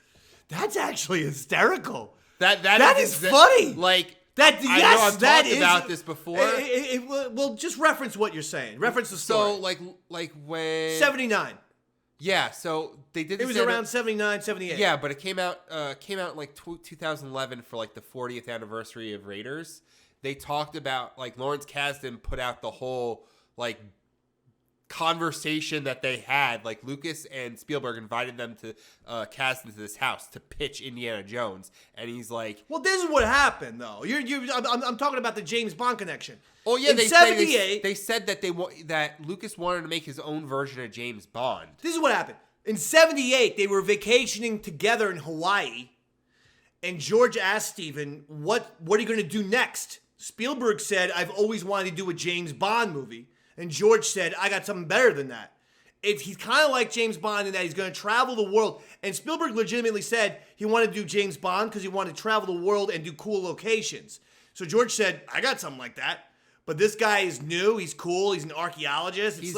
That's actually hysterical. That is funny. Like that. I know I've talked about this before. Well, just reference what you're saying. Reference the story. So like when 79. Yeah, so they did. It was around 79, 78. Yeah, but it came out in like 2011 for like the 40th anniversary of Raiders. They talked about like Lawrence Kasdan put out the whole like conversation that they had. Like Lucas and Spielberg invited them to Kasdan to this house to pitch Indiana Jones, and he's like, "Well, this is what happened, though. I'm talking about the James Bond connection." Oh yeah, they said that that Lucas wanted to make his own version of James Bond. This is what happened. In 78, they were vacationing together in Hawaii, and George asked Steven, what are you going to do next? Spielberg said, "I've always wanted to do a James Bond movie." And George said, "I got something better than that." He's kind of like James Bond in that he's going to travel the world. And Spielberg legitimately said he wanted to do James Bond because he wanted to travel the world and do cool locations. So George said, "I got something like that." But this guy is new. He's cool. He's an archaeologist. He's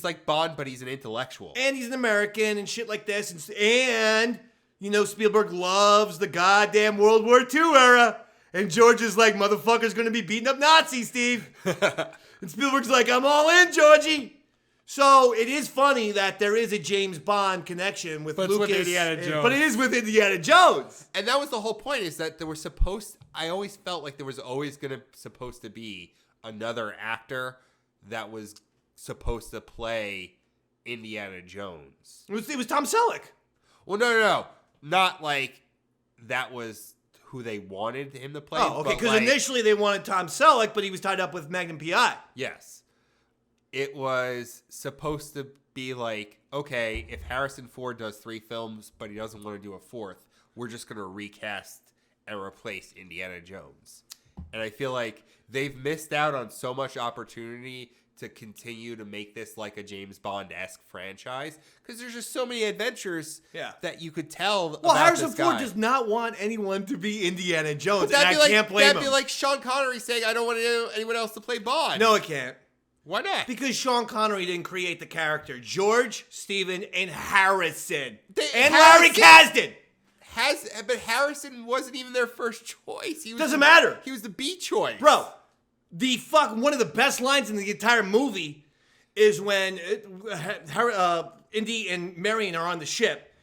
like Bond, but he's an intellectual. And he's an American and shit like this. And Spielberg loves the goddamn World War II era. And George is like, "Motherfucker's going to be beating up Nazis, Steve." And Spielberg's like, "I'm all in, Georgie." So it is funny that there is a James Bond connection with Lucas. With Indiana Jones. But it is with Indiana Jones. And that was the whole point, is that I always felt like there was always supposed to be another actor that was supposed to play Indiana Jones. It was Tom Selleck. Well, no. Not like that was who they wanted him to play. Oh, okay, because initially they wanted Tom Selleck, but he was tied up with Magnum P.I. Yes. It was supposed to be like, okay, if Harrison Ford does 3 films, but he doesn't want to do a 4th, we're just going to recast and replace Indiana Jones. And I feel like they've missed out on so much opportunity to continue to make this like a James Bond-esque franchise, because there's just so many adventures that you could tell about Harrison this guy. Ford does not want anyone to be Indiana Jones, and I can't blame him. That'd be like Sean Connery saying, "I don't want anyone else to play Bond." No, it can't. Why not? Because Sean Connery didn't create the character. George, Steven, and Harrison. And Harrison, Larry Kasdan. But Harrison wasn't even their first choice. Doesn't matter. He was the B choice. Bro, one of the best lines in the entire movie is when Indy and Marion are on the ship.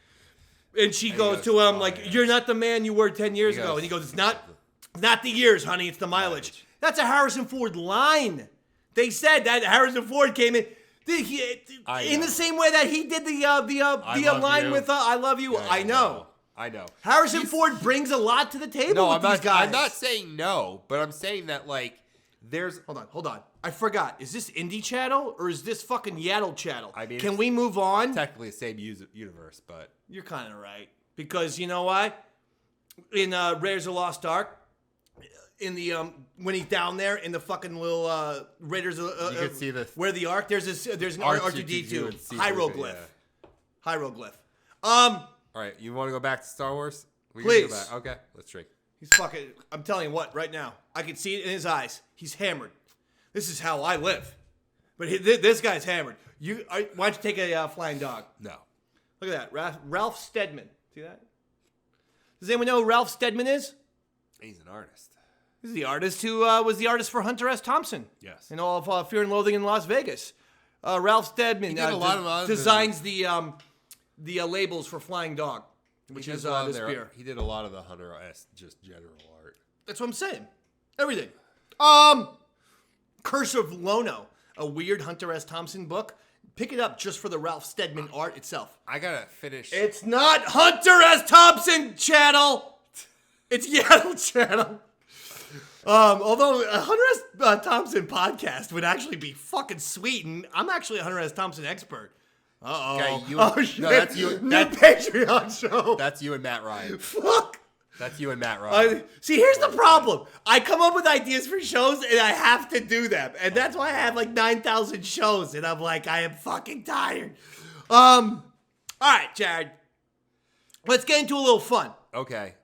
And she goes to him "You're not the man you were 10 years ago." And he goes, "It's not the years, honey. It's the mileage." That's a Harrison Ford line. They said that Harrison Ford came in the same way that he did the line with "I love you." Yeah, I know. Harrison Ford brings a lot to the table with these guys. I'm not saying no, but I'm saying that there's... Hold on. I forgot. Is this Indie Chattle or is this fucking Yaddle Chattle? I mean, can we move on? Technically the same universe, but... You're kind of right. Because you know what? In Raiders of the Lost Ark, in the when he's down there in the fucking little Raiders, you can see where the Ark, there's an R2D2 hieroglyph. All right, you want to go back to Star Wars? Please. Go back. Okay, let's drink. He's fucking. I'm telling you what, right now, I can see it in his eyes. He's hammered. This is how I live. But this guy's hammered. Why don't you take a flying dog? No. Look at that, Ralph Steadman. See that? Does anyone know who Ralph Steadman is? He's an artist. This is the artist who was the artist for Hunter S. Thompson. Yes. In all of Fear and Loathing in Las Vegas. Ralph Steadman designs the labels for Flying Dog, which is this beer. He did a lot of the Hunter S. just general art. That's what I'm saying. Everything. Curse of Lono, a weird Hunter S. Thompson book. Pick it up just for the Ralph Steadman art itself. I gotta finish. It's not Hunter S. Thompson Channel. It's Yaddle Chattle. Although a Hunter S. Thompson podcast would actually be fucking sweet, and I'm actually a Hunter S. Thompson expert. Okay, shit. No, that's you. New Patreon show. That's you and Matt Ryan. Fuck. That's you and Matt Ryan. See, here's the problem. I come up with ideas for shows, and I have to do them. And that's why I have 9,000 shows, and I'm like, I am fucking tired. All right, Jared. Let's get into a little fun. Okay.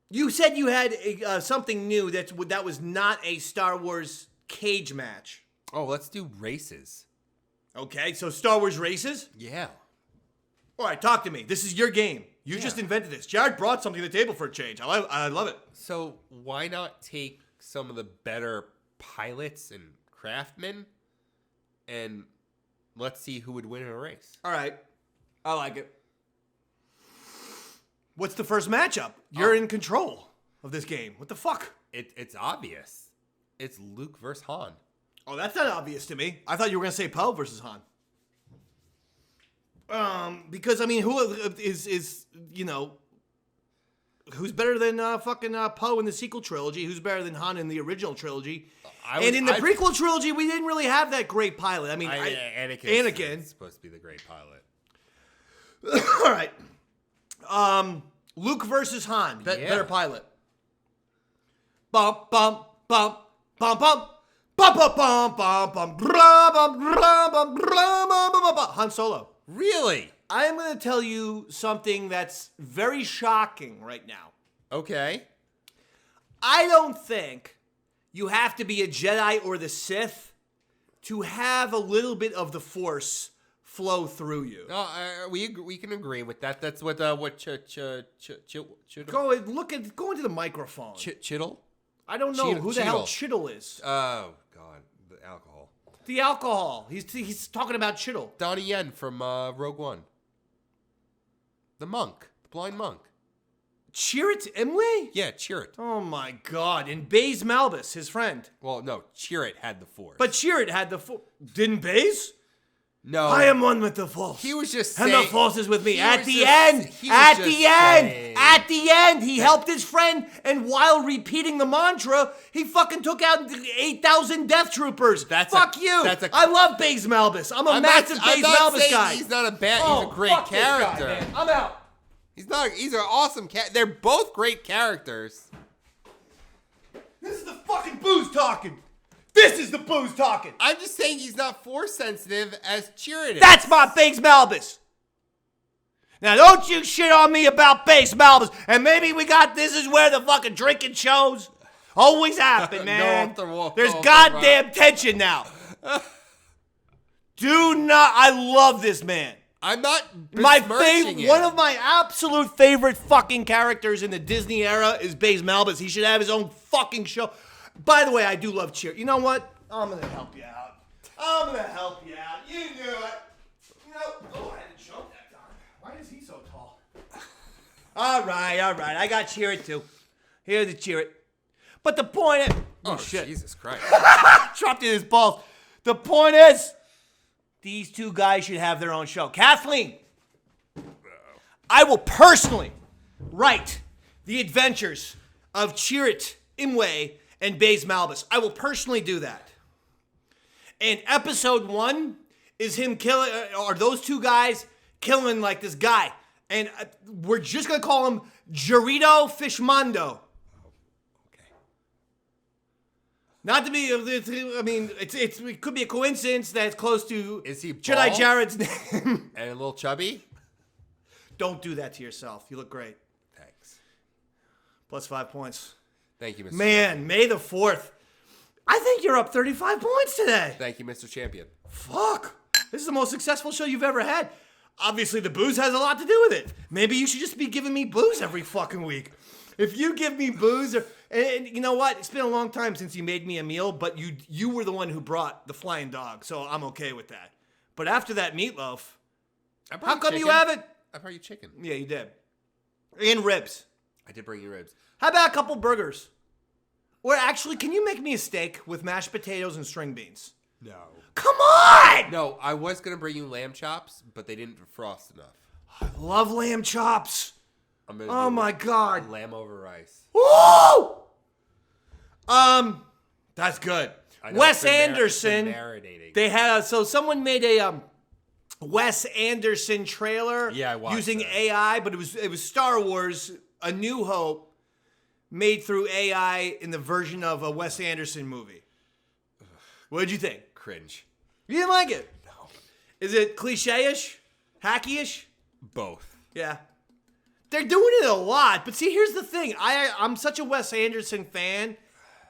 You said you had something new that was not a Star Wars cage match. Oh, let's do races. Okay, so Star Wars races? Yeah. All right, talk to me. This is your game. You just invented this. Jared brought something to the table for a change. I love it. So why not take some of the better pilots and craftsmen and let's see who would win in a race. All right. I like it. What's the first matchup? You're in control of this game. What the fuck? It's obvious. It's Luke versus Han. Oh, that's not obvious to me. I thought you were going to say Poe versus Han. Because, I mean, who is who's better than fucking Poe in the sequel trilogy? Who's better than Han in the original trilogy? And in the prequel trilogy, we didn't really have that great pilot. I mean, Anakin is supposed to be the great pilot. All right. Luke versus Han, better pilot. Bump, bump, bump, bump, bump. Bum, bum, bum, bum, bum, brum, bum, brum, bum, brum, bum, bum, bum. Han Solo. Really? I am going to tell you something that's very shocking right now. Okay. I don't think you have to be a Jedi or the Sith to have a little bit of the Force flow through you. We can agree with that. That's what go into the microphone. Chittle? I don't know who the hell Chittle is. Oh God, the alcohol. The alcohol. He's talking about Chittle. Donnie Yen from Rogue One. The monk, the blind monk. Chirrut Imwe? Yeah, Chirrut. Oh my God! And Baze Malbus, his friend. Well, no, Chirrut had the Force. But Chirrut had the Force. Didn't Baze? No. I am one with the Force. He was just saying. And the Force is with me. At the end, he helped his friend, and while repeating the mantra, he fucking took out 8,000 Death Troopers. Fuck you. I love Baze Malbus. I'm a massive Baze Malbus guy. He's not a bad. He's a great character. This guy, man. I'm out. He's not. He's an awesome cat. They're both great characters. This is the fucking booze talking. This is the booze talking. I'm just saying he's not Force sensitive as Chirrut is. That's my Baze Malbus. Now don't you shit on me about Baze Malbus. And maybe this is where the fucking drinking shows always happen, man. There's goddamn tension now. I love this man. I'm not one of my absolute favorite fucking characters in the Disney era is Baze Malbus. He should have his own fucking show. By the way, I do love Cheer. You know what? I'm going to help you out. You knew it. Oh, I didn't jump that time. Why is he so tall? All right. I got Chirrut too. Here's the Chirrut. But the point is... Oh, shit. Jesus Christ. Dropped in his balls. The point is, these two guys should have their own show. Kathleen, I will personally write the adventures of Chirrut Imwe and Baze Malbus. I will personally do that. And episode 1 is him killing, or those two guys killing like this guy. And we're just going to call him Jarito Fishmondo. Okay. Not to be, I mean, it could be a coincidence that it's close to is he Jedi Jared's name. And a little chubby? Don't do that to yourself. You look great. Thanks. Plus 5 points. Thank you, Mr. Man, Champion. May the 4th. I think you're up 35 points today. Thank you, Mr. Champion. Fuck. This is the most successful show you've ever had. Obviously, the booze has a lot to do with it. Maybe you should just be giving me booze every fucking week. If you give me booze, and you know what? It's been a long time since you made me a meal, but you were the one who brought the flying dog, so I'm okay with that. But after that meatloaf, how come you haven't? I brought you chicken. Yeah, you did. And ribs. I did bring you ribs. How about a couple burgers? Or actually, can you make me a steak with mashed potatoes and string beans? No. Come on! No, I was going to bring you lamb chops, but they didn't defrost enough. I love lamb chops. Oh my God. Lamb over rice. Woo! That's good. Wes Anderson. They had someone made a Wes Anderson trailer. Yeah, I watched using that. AI, but it was Star Wars: A New Hope made through AI in the version of a Wes Anderson movie. What did you think? Cringe. You didn't like it? No. Is it cliche-ish? Hacky-ish? Both. Yeah. They're doing it a lot. But see, here's the thing. I'm such a Wes Anderson fan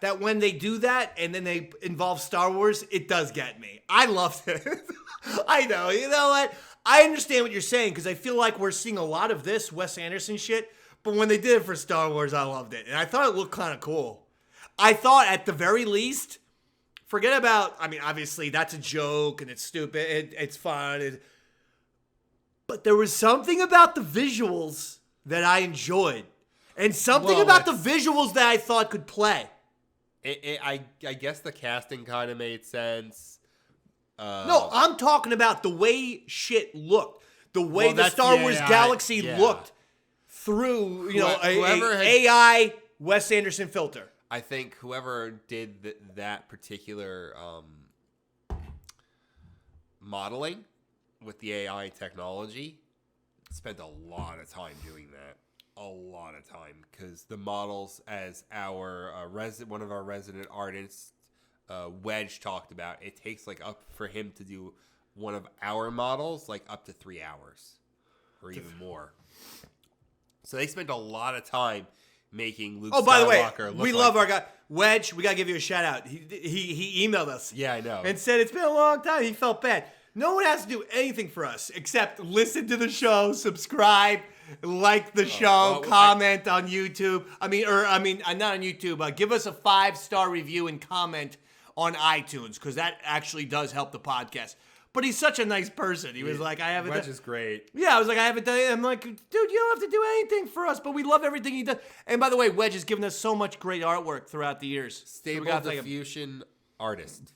that when they do that and then they involve Star Wars, it does get me. I loved it. I know. You know what? I understand what you're saying because I feel like we're seeing a lot of this Wes Anderson shit. But when they did it for Star Wars, I loved it. And I thought it looked kind of cool. I thought at the very least, forget about, I mean, obviously that's a joke and it's stupid. It's fun. But there was something about the visuals that I enjoyed. And something about the visuals that I thought could play. I guess the casting kind of made sense. No, I'm talking about the way shit looked. The way the Star Wars galaxy looked through, a AI Wes Anderson filter. I think whoever did that particular modeling with the AI technology spent a lot of time doing that. A lot of time, because the models, as our one of our resident artists, Wedge, talked about, it takes up for him to do one of our models up to 3 hours or even more. So they spent a lot of time making Luke Skywalker. Oh, by the way, we love our guy Wedge. We gotta give you a shout out. He emailed us. Yeah, I know. And said it's been a long time. He felt bad. No one has to do anything for us except listen to the show, subscribe, like the show, comment on YouTube. Not on YouTube. Give us a 5-star review and comment on iTunes because that actually does help the podcast. But he's such a nice person. He was like, I haven't. Wedge is great. Yeah, I was like, I haven't done it. I'm like, dude, you don't have to do anything for us, but we love everything he does. And by the way, Wedge has given us so much great artwork throughout the years. Stable diffusion artist.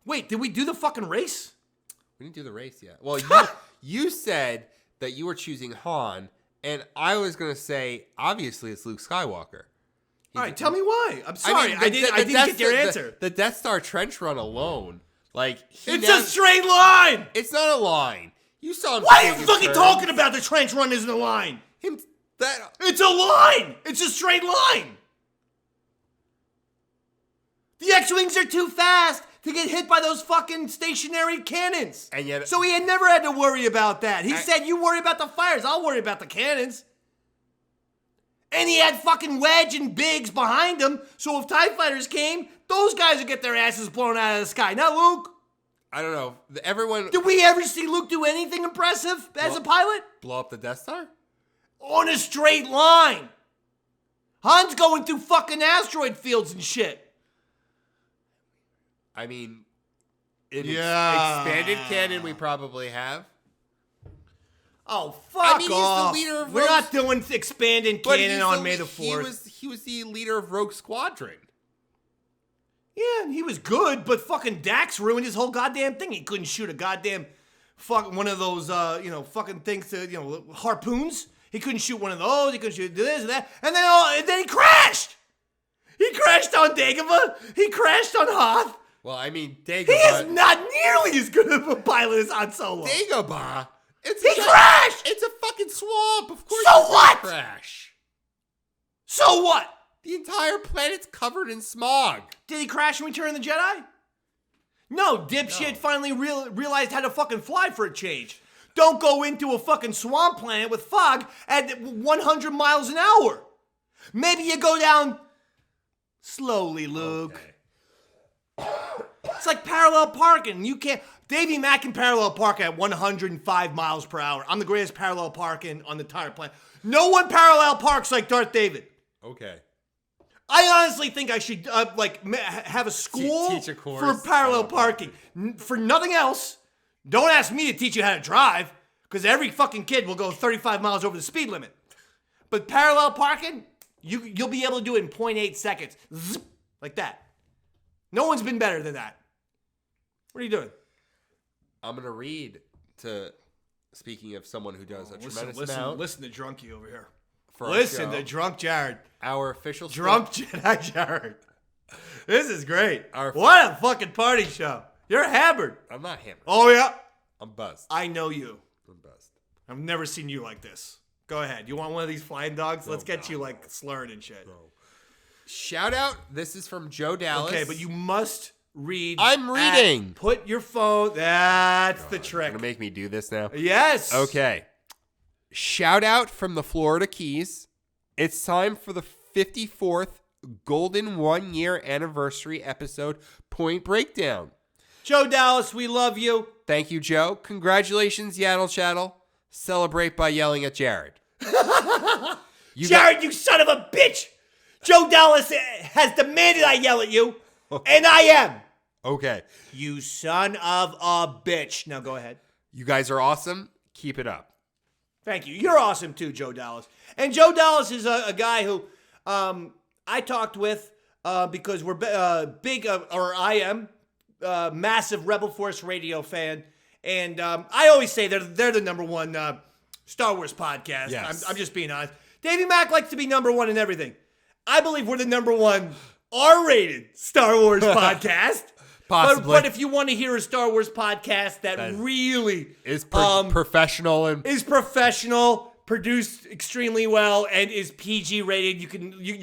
Wait, did we do the fucking race? We didn't do the race yet. Well, you said that you were choosing Han, and I was going to say, obviously, it's Luke Skywalker. All right, tell me why. I'm sorry, I didn't get your answer. The Death Star trench run alone, it's a straight line. It's not a line. You saw him. Why are you fucking talking about the trench run isn't a line? It's a line. It's a straight line. The X-Wings are too fast to get hit by those fucking stationary cannons. And yet, so he had never had to worry about that. He said, you worry about the fires, I'll worry about the cannons. And he had fucking Wedge and Biggs behind him, so if TIE fighters came, those guys would get their asses blown out of the sky. Not Luke. I don't know. Everyone... Did we ever see Luke do anything impressive as a pilot? Blow up the Death Star? On a straight line. Han's going through fucking asteroid fields and shit. I mean, expanded canon we probably have. Oh, fuck off. He's the leader of We're not doing expanded canon on May the 4th. He was the leader of Rogue Squadron. Yeah, he was good, but fucking Dax ruined his whole goddamn thing. He couldn't shoot a goddamn one of those, fucking things to, harpoons. He couldn't shoot one of those. He couldn't shoot this and that. And then he crashed. He crashed on Dagobah. He crashed on Hoth. Well, I mean, Dagobah... He is not nearly as good of a pilot as Han Solo. Dagobah? He crashed! It's a fucking swamp. Of course so what? Crash. So what? The entire planet's covered in smog. Did he crash in Return of the Jedi? No, dipshit finally realized how to fucking fly for a change. Don't go into a fucking swamp planet with fog at 100 miles an hour. Maybe you go down slowly, Luke. Okay. It's like parallel parking. You can't... Davey Mack can parallel park at 105 miles per hour. I'm the greatest parallel parking on the entire planet. No one parallel parks like Darth David. Okay. I honestly think I should have a school teach a course for parallel parking. For nothing else, don't ask me to teach you how to drive, because every fucking kid will go 35 miles over the speed limit. But parallel parking, you'll be able to do it in 0.8 seconds. Zip, like that. No one's been better than that. What are you doing? I'm going to read speaking of someone who does a tremendous amount. Listen to Drunky over here. Listen to Drunk Jared. Our official... Drunk Jedi Jared. This is great. What a fucking party show. You're hammered. I'm not hammered. Oh, yeah? I'm buzzed. I know you. I'm buzzed. I've never seen you like this. Go ahead. You want one of these flying dogs? Let's get you slurring and shit. No. Shout out. This is from Joe Dallas. Okay, but you must read. I'm reading. Put your phone. That's the trick. You're going to make me do this now? Yes. Okay. shout out from the Florida Keys. It's time for the 54th Golden 1 Year Anniversary episode Point Breakdown. Joe Dallas, we love you. Thank you, Joe. Congratulations, Yaddle Chattle. Celebrate by yelling at Jared. Jared, you son of a bitch! Joe Dallas has demanded I yell at you, and I am. Okay. You son of a bitch. Now go ahead. You guys are awesome. Keep it up. Thank you. You're awesome too, Joe Dallas. And Joe Dallas is a guy who I talked with because we're big, or I am, massive Rebel Force Radio fan. And I always say they're the number one Star Wars podcast. Yes. I'm just being honest. Davey Mack likes to be number one in everything. I believe we're the number one R-rated Star Wars podcast. Possibly. But if you want to hear a Star Wars podcast that really is professional and is professional, produced extremely well, and is PG rated, you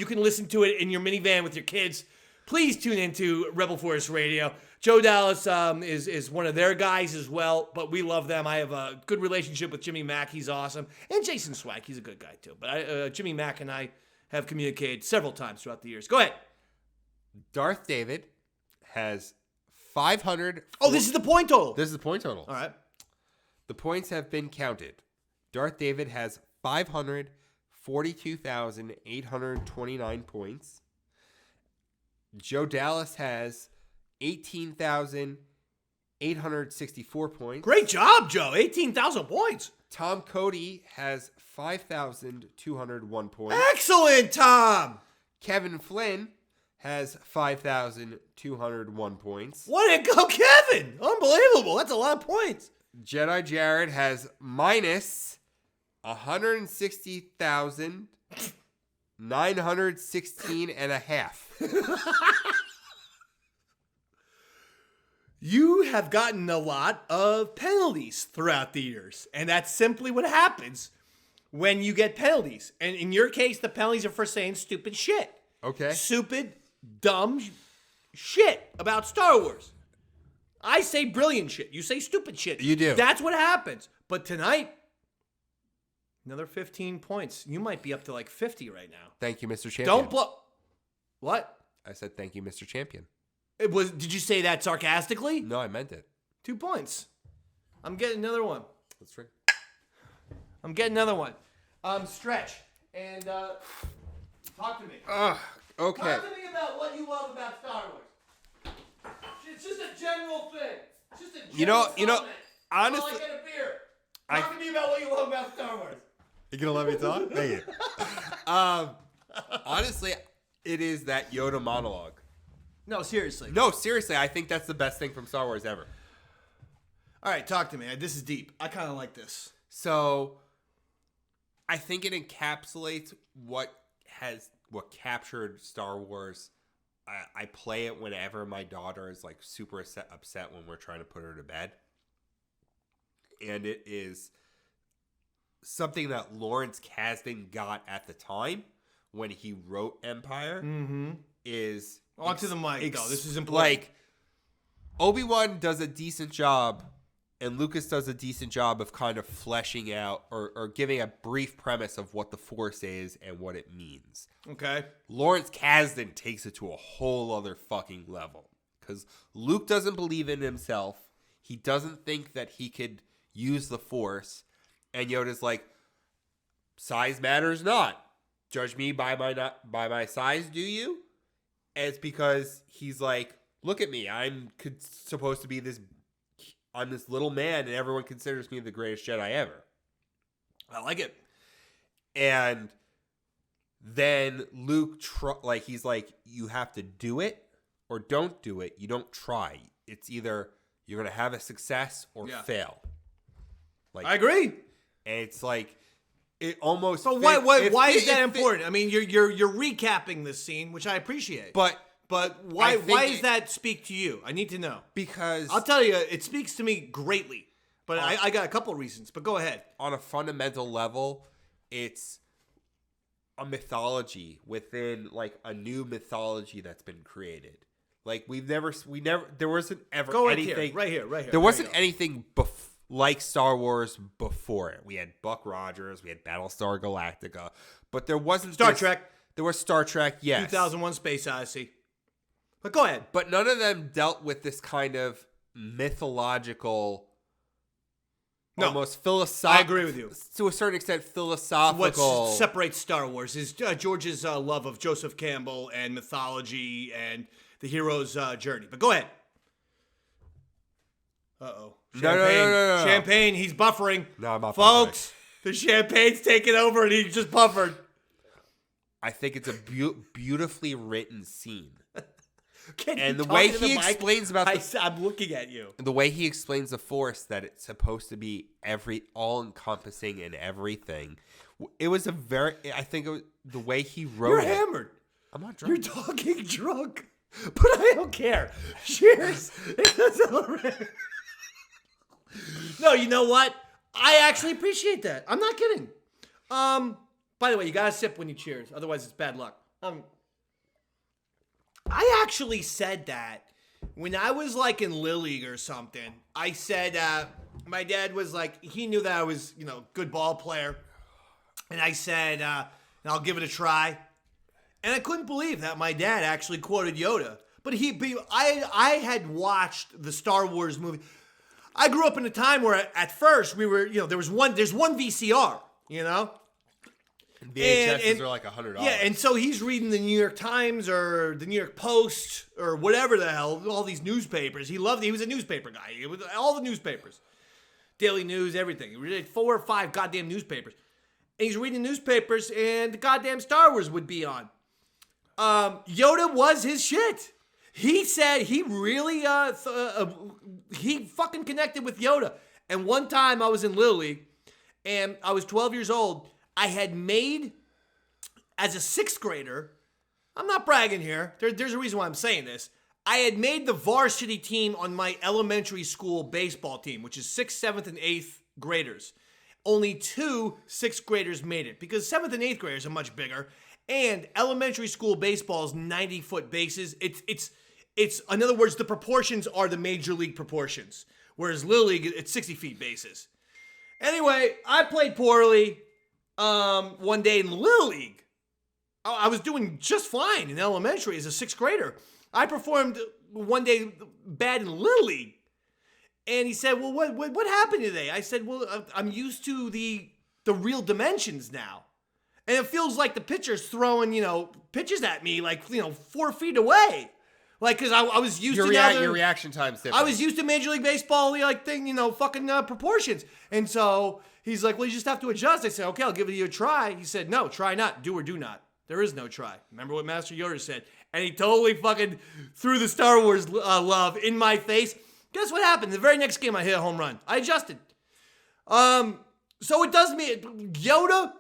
can listen to it in your minivan with your kids. Please tune into Rebel Force Radio. Joe Dallas is one of their guys as well, but we love them. I have a good relationship with Jimmy Mack. He's awesome. And Jason Swag, he's a good guy too. But Jimmy Mack and I have communicated several times throughout the years. Go ahead. Darth David has 500. Oh, this is the point total. This is the point total. All right. The points have been counted. Darth David has 542,829 points. Joe Dallas has 18,864 points. Great job, Joe. 18,000 points. Tom Cody has 5,201 points. Excellent, Tom. Kevin Flynn has 5,201 points. Way to go, Kevin. Unbelievable. That's a lot of points. Jedi Jared has minus 160,916 and a half. You have gotten a lot of penalties throughout the years, and that's simply what happens when you get penalties. And in your case, the penalties are for saying stupid shit. Okay. Stupid, dumb shit about Star Wars. I say brilliant shit. You say stupid shit. You do. That's what happens. But tonight, another 15 points. You might be up to like 50 right now. Thank you, Mr. Champion. Don't blow. What? I said thank you, Mr. Champion. Did you say that sarcastically? No, I meant it. 2 points. I'm getting another one. That's right. I'm getting another one. Stretch. And talk to me. Okay. Talk to me about what you love about Star Wars. It's just a general thing. It's just a general comment. Honestly, I get a beer. Talk to me about what you love about Star Wars. You gonna let me talk? Thank you. Honestly, it is that Yoda monologue. No, seriously. No, seriously, I think that's the best thing from Star Wars ever. All right, talk to me. This is deep. I kind of like this. So, I think it encapsulates what captured Star Wars. I play it whenever my daughter is like super upset when we're trying to put her to bed. And it is something that Lawrence Kasdan got at the time when he wrote Empire. Mm-hmm. Is onto the mic, though. This is important. Like, Obi-Wan does a decent job, and Lucas does a decent job of kind of fleshing out or giving a brief premise of what the Force is and what it means. Okay. Lawrence Kasdan takes it to a whole other fucking level. Because Luke doesn't believe in himself. He doesn't think that he could use the Force. And Yoda's like, size matters not. Judge me by my size, do you? And it's because he's like, look at me. I'm supposed to be this little man, and everyone considers me the greatest Jedi ever. I like it. And then Luke, he's like, you have to do it or don't do it. You don't try. It's either you're going to have a success or fail. Like, I agree. And it's like, it almost. But why is that important? I mean, you're recapping this scene, which I appreciate. But why does that speak to you? I need to know. Because I'll tell you, it speaks to me greatly. But I got a couple of reasons. But go ahead. On a fundamental level, it's a mythology within like a new mythology that's been created. Like there wasn't ever anything right here. There wasn't anything like Star Wars before it. We had Buck Rogers, we had Battlestar Galactica, but there wasn't Star Trek. There was Star Trek, yes. 2001: Space Odyssey. But go ahead. But none of them dealt with this kind of mythological, almost philosophical. I agree with you. To a certain extent, philosophical. What separates Star Wars is George's love of Joseph Campbell and mythology and the hero's journey. But go ahead. Uh-oh. No. Champagne, he's buffering. No, I'm not Folks, the champagne's taking over and he just buffered. I think it's a beautifully written scene. And the way he explains about I'm looking at you. The way he explains the Force, that it's supposed to be all-encompassing and everything. It was the way he wrote You're it. You're hammered. I'm not drunk. You're talking drunk. But I don't care. Cheers. No, you know what? I actually appreciate that. I'm not kidding. By the way, you gotta sip when you cheers. Otherwise, it's bad luck. I actually said that when I was like in Little League or something. I said, my dad was like, he knew that I was, good ball player. And I said, I'll give it a try. And I couldn't believe that my dad actually quoted Yoda. But I had watched the Star Wars movie. I grew up in a time where at first we were, there's one VCR, VHSs are like $100. Yeah, and so he's reading the New York Times or the New York Post or whatever the hell, all these newspapers. He was a newspaper guy. It was all the newspapers. Daily News, everything. He read 4 or 5 goddamn newspapers. And he's reading newspapers and the goddamn Star Wars would be on. Yoda was his shit. He said he really, he fucking connected with Yoda. And one time I was in Little League and I was 12 years old. I had made, as a 6th grader, I'm not bragging here. There's a reason why I'm saying this. I had made the varsity team on my elementary school baseball team, which is 6th, 7th, and 8th graders. Only 2 6th graders made it because 7th and 8th graders are much bigger. And elementary school baseball is 90-foot bases. It's in other words, the proportions are the major league proportions. Whereas Little League, it's 60 feet bases. Anyway, I played poorly. One day in Little League, I was doing just fine in elementary as a 6th grader. I performed one day bad in Little League. And he said, well, what happened today? I said, well, I'm used to the real dimensions now. And it feels like the pitcher's throwing, pitches at me like, 4 feet away. Like, because I was used to your reaction time's different. I was used to Major League Baseball, fucking proportions. And so he's like, well, you just have to adjust. I said, okay, I'll give it you a try. He said, no, try not, do or do not. There is no try. Remember what Master Yoda said. And he totally fucking threw the Star Wars love in my face. Guess what happened? The very next game, I hit a home run. I adjusted. So it does me, Yoda,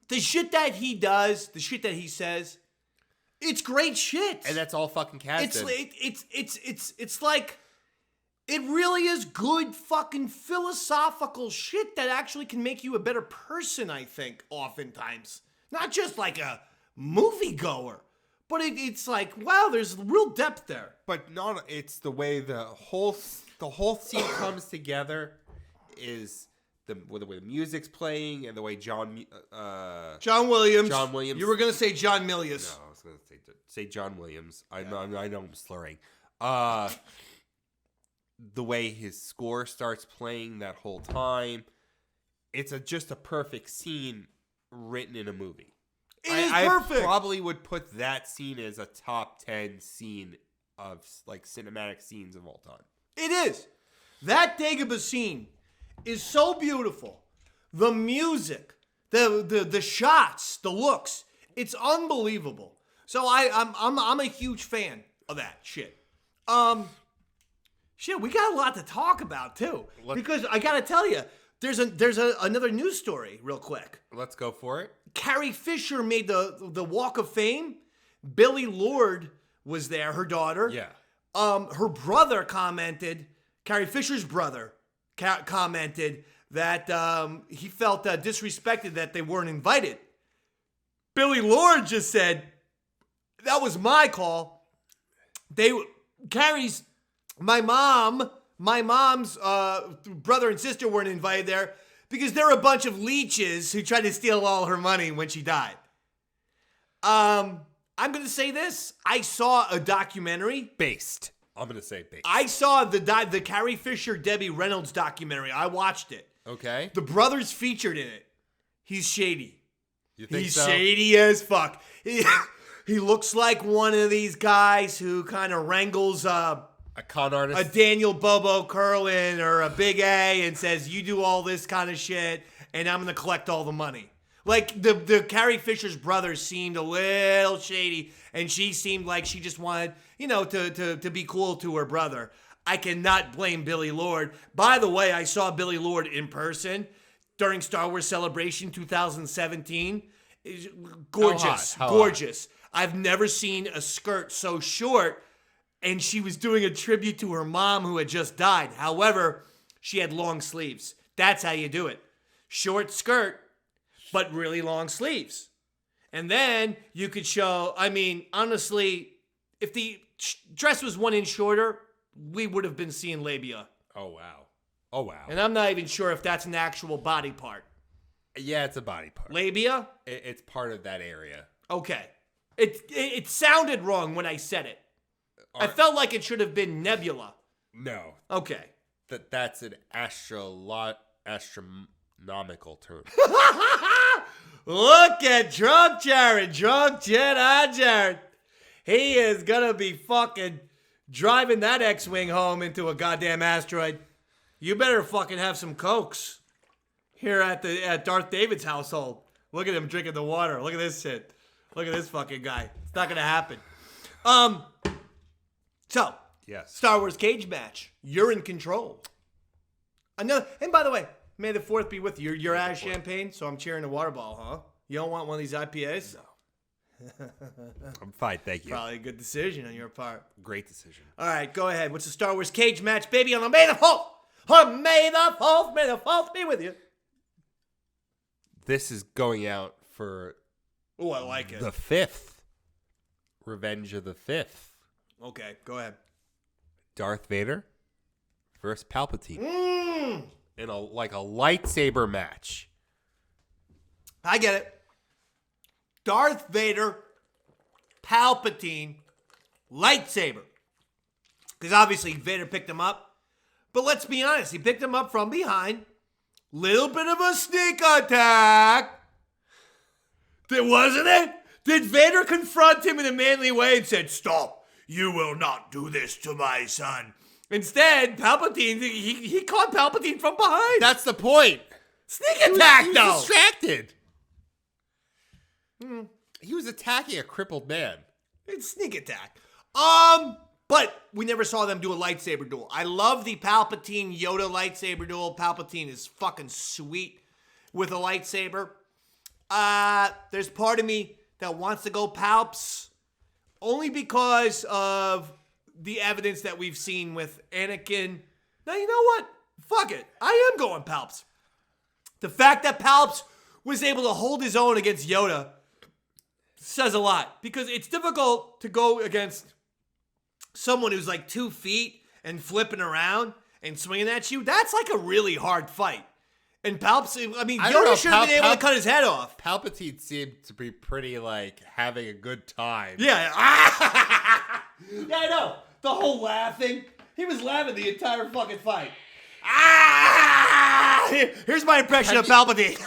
the shit that he does, the shit that he says, it's great shit. And that's all fucking casted. It's like, it really is good fucking philosophical shit that actually can make you a better person, I think, oftentimes. Not just like a moviegoer, but it's like, wow, there's real depth there. But it's the way the whole scene comes together is the way the music's playing and the way John Williams. You were gonna say John Milius. No, I was gonna say John Williams. I know I'm slurring. The way his score starts playing that whole time, it's just a perfect scene written in a movie. It is perfect. I probably would put that scene as a top 10 scene of like cinematic scenes of all time. It is. That Dagobah scene is so beautiful. The music, the shots, the looks, it's unbelievable. So I'm a huge fan of that shit. We got a lot to talk about too. Because I gotta tell you, there's another news story real quick. Let's go for it. Carrie Fisher made the Walk of Fame. Billie Lourd was there, her daughter. Yeah. Her brother commented, Carrie Fisher's brother commented that he felt disrespected that they weren't invited. Billie Lourd just said, that was my call. My mom my mom's brother and sister weren't invited there because they're a bunch of leeches who tried to steal all her money when she died. I'm going to say this. I saw a documentary. Based. I'm going to say based. I saw the Carrie Fisher, Debbie Reynolds documentary. I watched it. Okay. The brother's featured in it. He's shady. You think He's so? shady as fuck. He looks like one of these guys who kind of wrangles a con artist, a Daniel Bobo Curlin or a Big A, and says, you do all this kind of shit, and I'm going to collect all the money. Like, the Carrie Fisher's brother seemed a little shady, and she seemed like she just wanted, to be cool to her brother. I cannot blame Billy Lord. By the way, I saw Billy Lord in person during Star Wars Celebration 2017. Gorgeous. How hot? Gorgeous. I've never seen a skirt so short, and she was doing a tribute to her mom who had just died. However, she had long sleeves. That's how you do it. Short skirt, but really long sleeves. And then you could show, honestly, if the dress was 1 inch shorter, we would have been seeing labia. Oh, wow. And I'm not even sure if that's an actual body part. Yeah, it's a body part. Labia? It's part of that area. Okay. It sounded wrong when I said it. I felt like it should have been nebula. No. Okay. That's an astronomical term. Look at Drunk Jared, Drunk Jedi Jared. He is gonna be fucking driving that X-Wing home into a goddamn asteroid. You better fucking have some Cokes here at Darth David's household. Look at him drinking the water. Look at this shit. Look at this fucking guy. It's not gonna happen. So, yes. Star Wars cage match. You're in control. And by the way, may the 4th be with you. You're out of champagne, so I'm cheering a water ball, huh? You don't want one of these IPAs? No. I'm fine, thank you. Probably a good decision on your part. Great decision. All right, go ahead. What's the Star Wars cage match, baby, on the May the 4th? On May the 4th, may the 4th be with you. This is going out for... Oh, I like it. The 5th. Revenge of the 5th. Okay, go ahead. Darth Vader versus Palpatine. In a lightsaber match. I get it. Darth Vader, Palpatine, lightsaber. Because obviously Vader picked him up. But let's be honest, he picked him up from behind. Little bit of a sneak attack. Wasn't it? Did Vader confront him in a manly way and said, "Stop, you will not do this to my son"? Instead, Palpatine, he caught Palpatine from behind. That's the point. Sneak attack, he was though. Distracted. He was attacking a crippled man. It's sneak attack. But we never saw them do a lightsaber duel. I love the Palpatine Yoda lightsaber duel. Palpatine is fucking sweet with a lightsaber. There's part of me that wants to go Palps only because of the evidence that we've seen with Anakin. Now, you know what? Fuck it. I am going Palps. The fact that Palps was able to hold his own against Yoda says a lot, because it's difficult to go against someone who's like 2 feet and flipping around and swinging at you. That's like a really hard fight. And Palps, Yoda should have been able to cut his head off. Palpatine seemed to be pretty, having a good time. Yeah. Yeah, I know. The whole laughing. He was laughing the entire fucking fight. Here's my impression of Palpatine.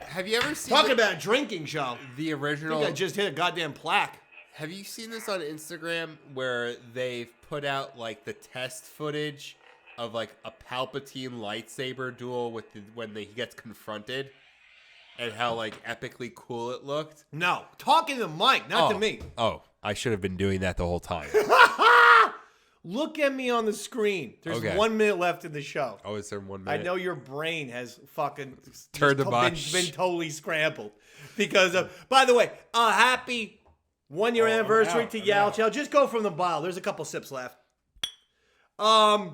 Have you ever seen... Talking about a drinking show. The original... I think I just hit a goddamn plaque. Have you seen this on Instagram where they've put out, the test footage of, a Palpatine lightsaber duel when he gets confronted? And how, epically cool it looked? No. Talking to Mike, not to me. Oh, I should have been doing that the whole time. Look at me on the screen. There's 1 minute left in the show. Oh, is there 1 minute? I know your brain has fucking turned the mush. Been totally scrambled. Because of, by the way, happy 1 year anniversary to Yaddle Chattle. Just go from the bottle. There's a couple sips left. A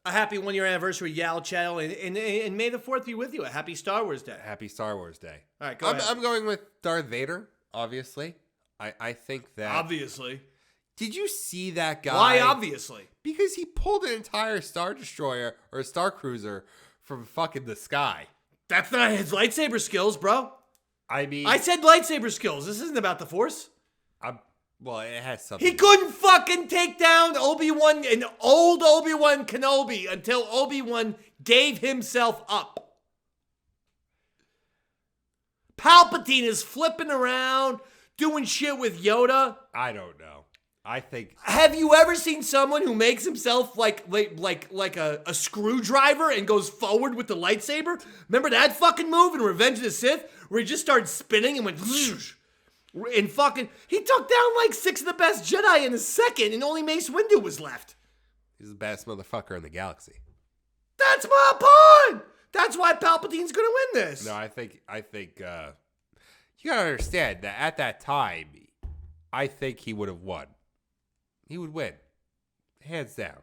happy 1 year anniversary, Yaddle Chattle, and may the 4th be with you. A happy Star Wars Day. Happy Star Wars Day. All right, go ahead. I'm going with Darth Vader, obviously. I think that... Obviously. Did you see that guy? Why, obviously? Because he pulled an entire Star Destroyer or a Star Cruiser from fucking the sky. That's not his lightsaber skills, bro. I mean... I said lightsaber skills. This isn't about the Force. Well, it has something. He couldn't fucking take down Obi-Wan, an old Obi-Wan Kenobi, until Obi-Wan gave himself up. Palpatine is flipping around, doing shit with Yoda. I don't know. I think... Have you ever seen someone who makes himself like a screwdriver and goes forward with the lightsaber? Remember that fucking move in Revenge of the Sith? Where he just started spinning and went... And fucking... He took down like 6 of the best Jedi in a second and only Mace Windu was left. He's the best motherfucker in the galaxy. That's my point! That's why Palpatine's gonna win this. No, I think you gotta understand that at that time, I think he would have won. He would win. Hands down.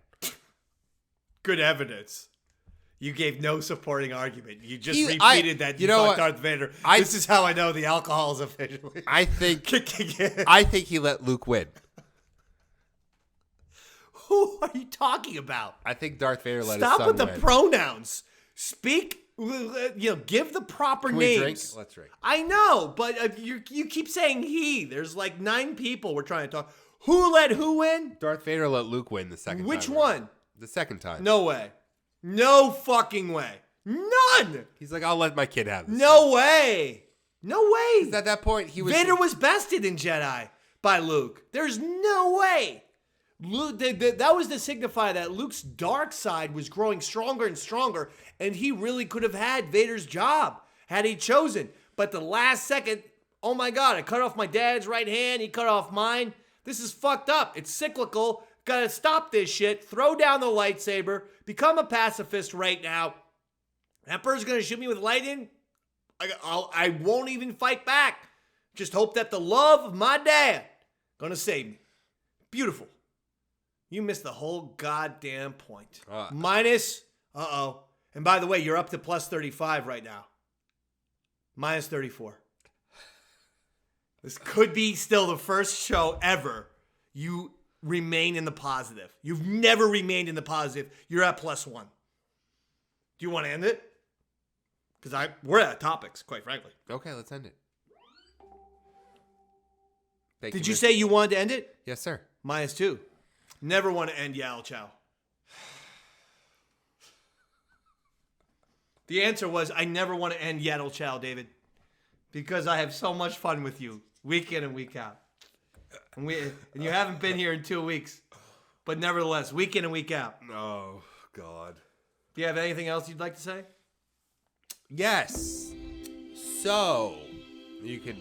Good evidence. You gave no supporting argument. You just repeated that you thought Darth Vader. This is how I know the alcohol is officially kicking in. I think he let Luke win. Who are you talking about? I think Darth Vader let his son win. Stop with the pronouns. Speak, give the proper Can names. We drink? Let's drink. I know, but you keep saying he. There's like 9 people we're trying to talk. Who let who win? Darth Vader let Luke win the second time. Which one? The second time. No way. No fucking way. None. He's like, I'll let my kid have this. No way. No way. Because at that point, Vader was bested in Jedi by Luke. There's no way. Luke, that was to signify that Luke's dark side was growing stronger and stronger, and he really could have had Vader's job had he chosen. But the last second, oh my God, I cut off my dad's right hand, he cut off mine. This is fucked up. It's cyclical. Gotta stop this shit. Throw down the lightsaber. Become a pacifist right now. Emperor's gonna shoot me with lightning. I won't even fight back. Just hope that the love of my dad gonna save me. Beautiful. You missed the whole goddamn point. Minus, and by the way, you're up to plus 35 right now. Minus 34. This could be still the first show ever you remain in the positive. You've never remained in the positive. You're at plus 1. Do you want to end it? Because we're at topics, quite frankly. Okay, let's end it. Did you say you wanted to end it? Yes, sir. Minus 2. Never want to end Yaddle Chattle. The answer was, I never want to end Yaddle Chattle, David. Because I have so much fun with you, week in and week out. And you haven't been here in 2 weeks. But nevertheless, week in and week out. Oh, God. Do you have anything else you'd like to say? Yes. So, you can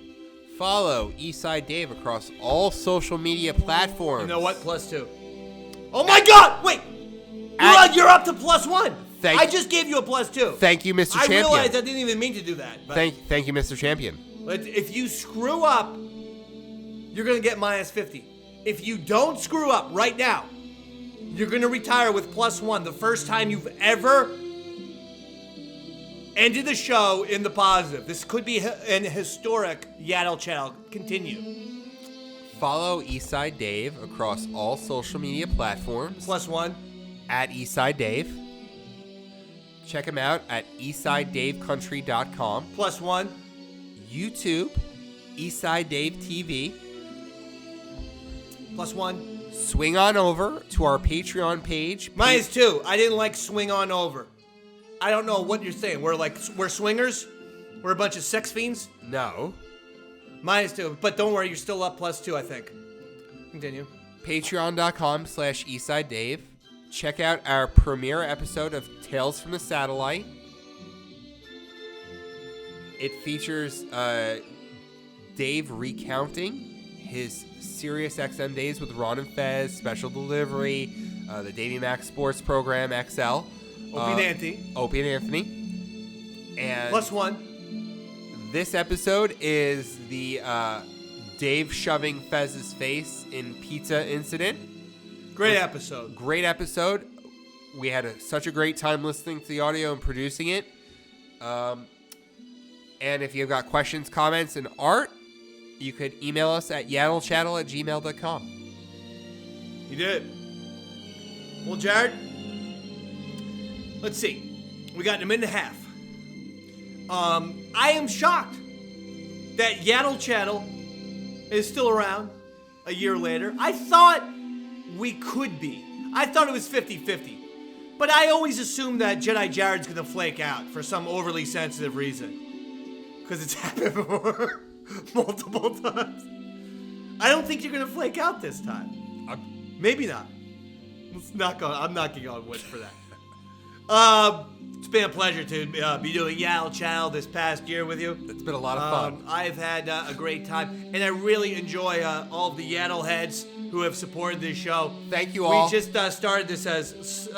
follow Eastside Dave across all social media platforms. You know what? Plus 2. Oh my God! Wait! You're up to plus 1. I just gave you a plus 2. Thank you, Mr. Champion. I realized I didn't even mean to do that. But thank you, Mr. Champion. But if you screw up, you're going to get minus 50. If you don't screw up right now, you're going to retire with plus 1. The first time you've ever ended the show in the positive. This could be an historic Yaddle Chattle. Continue. Follow Eastside Dave across all social media platforms. Plus 1. At Eastside Dave. Check him out at eastsidedavecountry.com. Plus 1. YouTube, Eastside Dave TV. Plus 1. Swing on over to our Patreon page. Minus 2. I didn't like swing on over. I don't know what you're saying. We're swingers? We're a bunch of sex fiends? No. Minus 2. But don't worry, you're still up plus 2, I think. Continue. Patreon.com/EastsideDave. Check out our premiere episode of Tales from the Satellite. It features Dave recounting his Sirius XM days with Ron and Fez, Special Delivery, the Davey Max Sports Program XL. Opie and Anthony. And plus 1. This episode is the Dave shoving Fez's face in pizza incident. Great episode. Great episode. We had such a great time listening to the audio and producing it. And if you've got questions, comments, and art, you could email us at yaddlechattle@gmail.com. You did. Well, Jared, let's see. We got a minute and a half. I am shocked that Yaddle Chattle is still around a year later. I thought we could be. I thought it was 50-50. But I always assumed that Jedi Jared's going to flake out for some overly sensitive reason. Because it's happened before multiple times. I don't think you're going to flake out this time. Maybe not. I'm not getting on wood for that. It's been a pleasure to be doing Yaddle Chattle this past year with you. It's been a lot of fun. I've had a great time, and I really enjoy all of the Yaddle heads who have supported this show. Thank you all. We just started this as,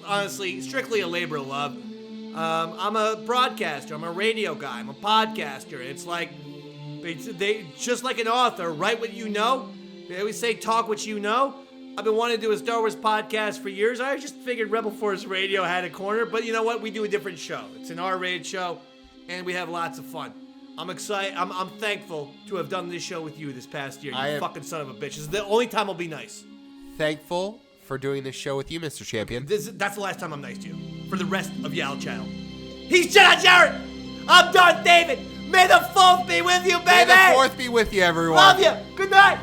honestly, strictly a labor of love. I'm a broadcaster. I'm a radio guy. I'm a podcaster. It's like, they just like an author, write what you know. They always say talk what you know. I've been wanting to do a Star Wars podcast for years. I just figured Rebel Force Radio had a corner, but you know what? We do a different show. It's an R-rated show, and we have lots of fun. I'm excited. I'm thankful to have done this show with you this past year. You fucking son of a bitch. This is the only time I'll be nice. Thankful for doing this show with you, Mr. Champion. That's the last time I'm nice to you. For the rest of Yaddle Chattle. He's Jedi Jared. I'm Darth David. May the 4th be with you, baby. May the 4th be with you, everyone. Love you. Good night.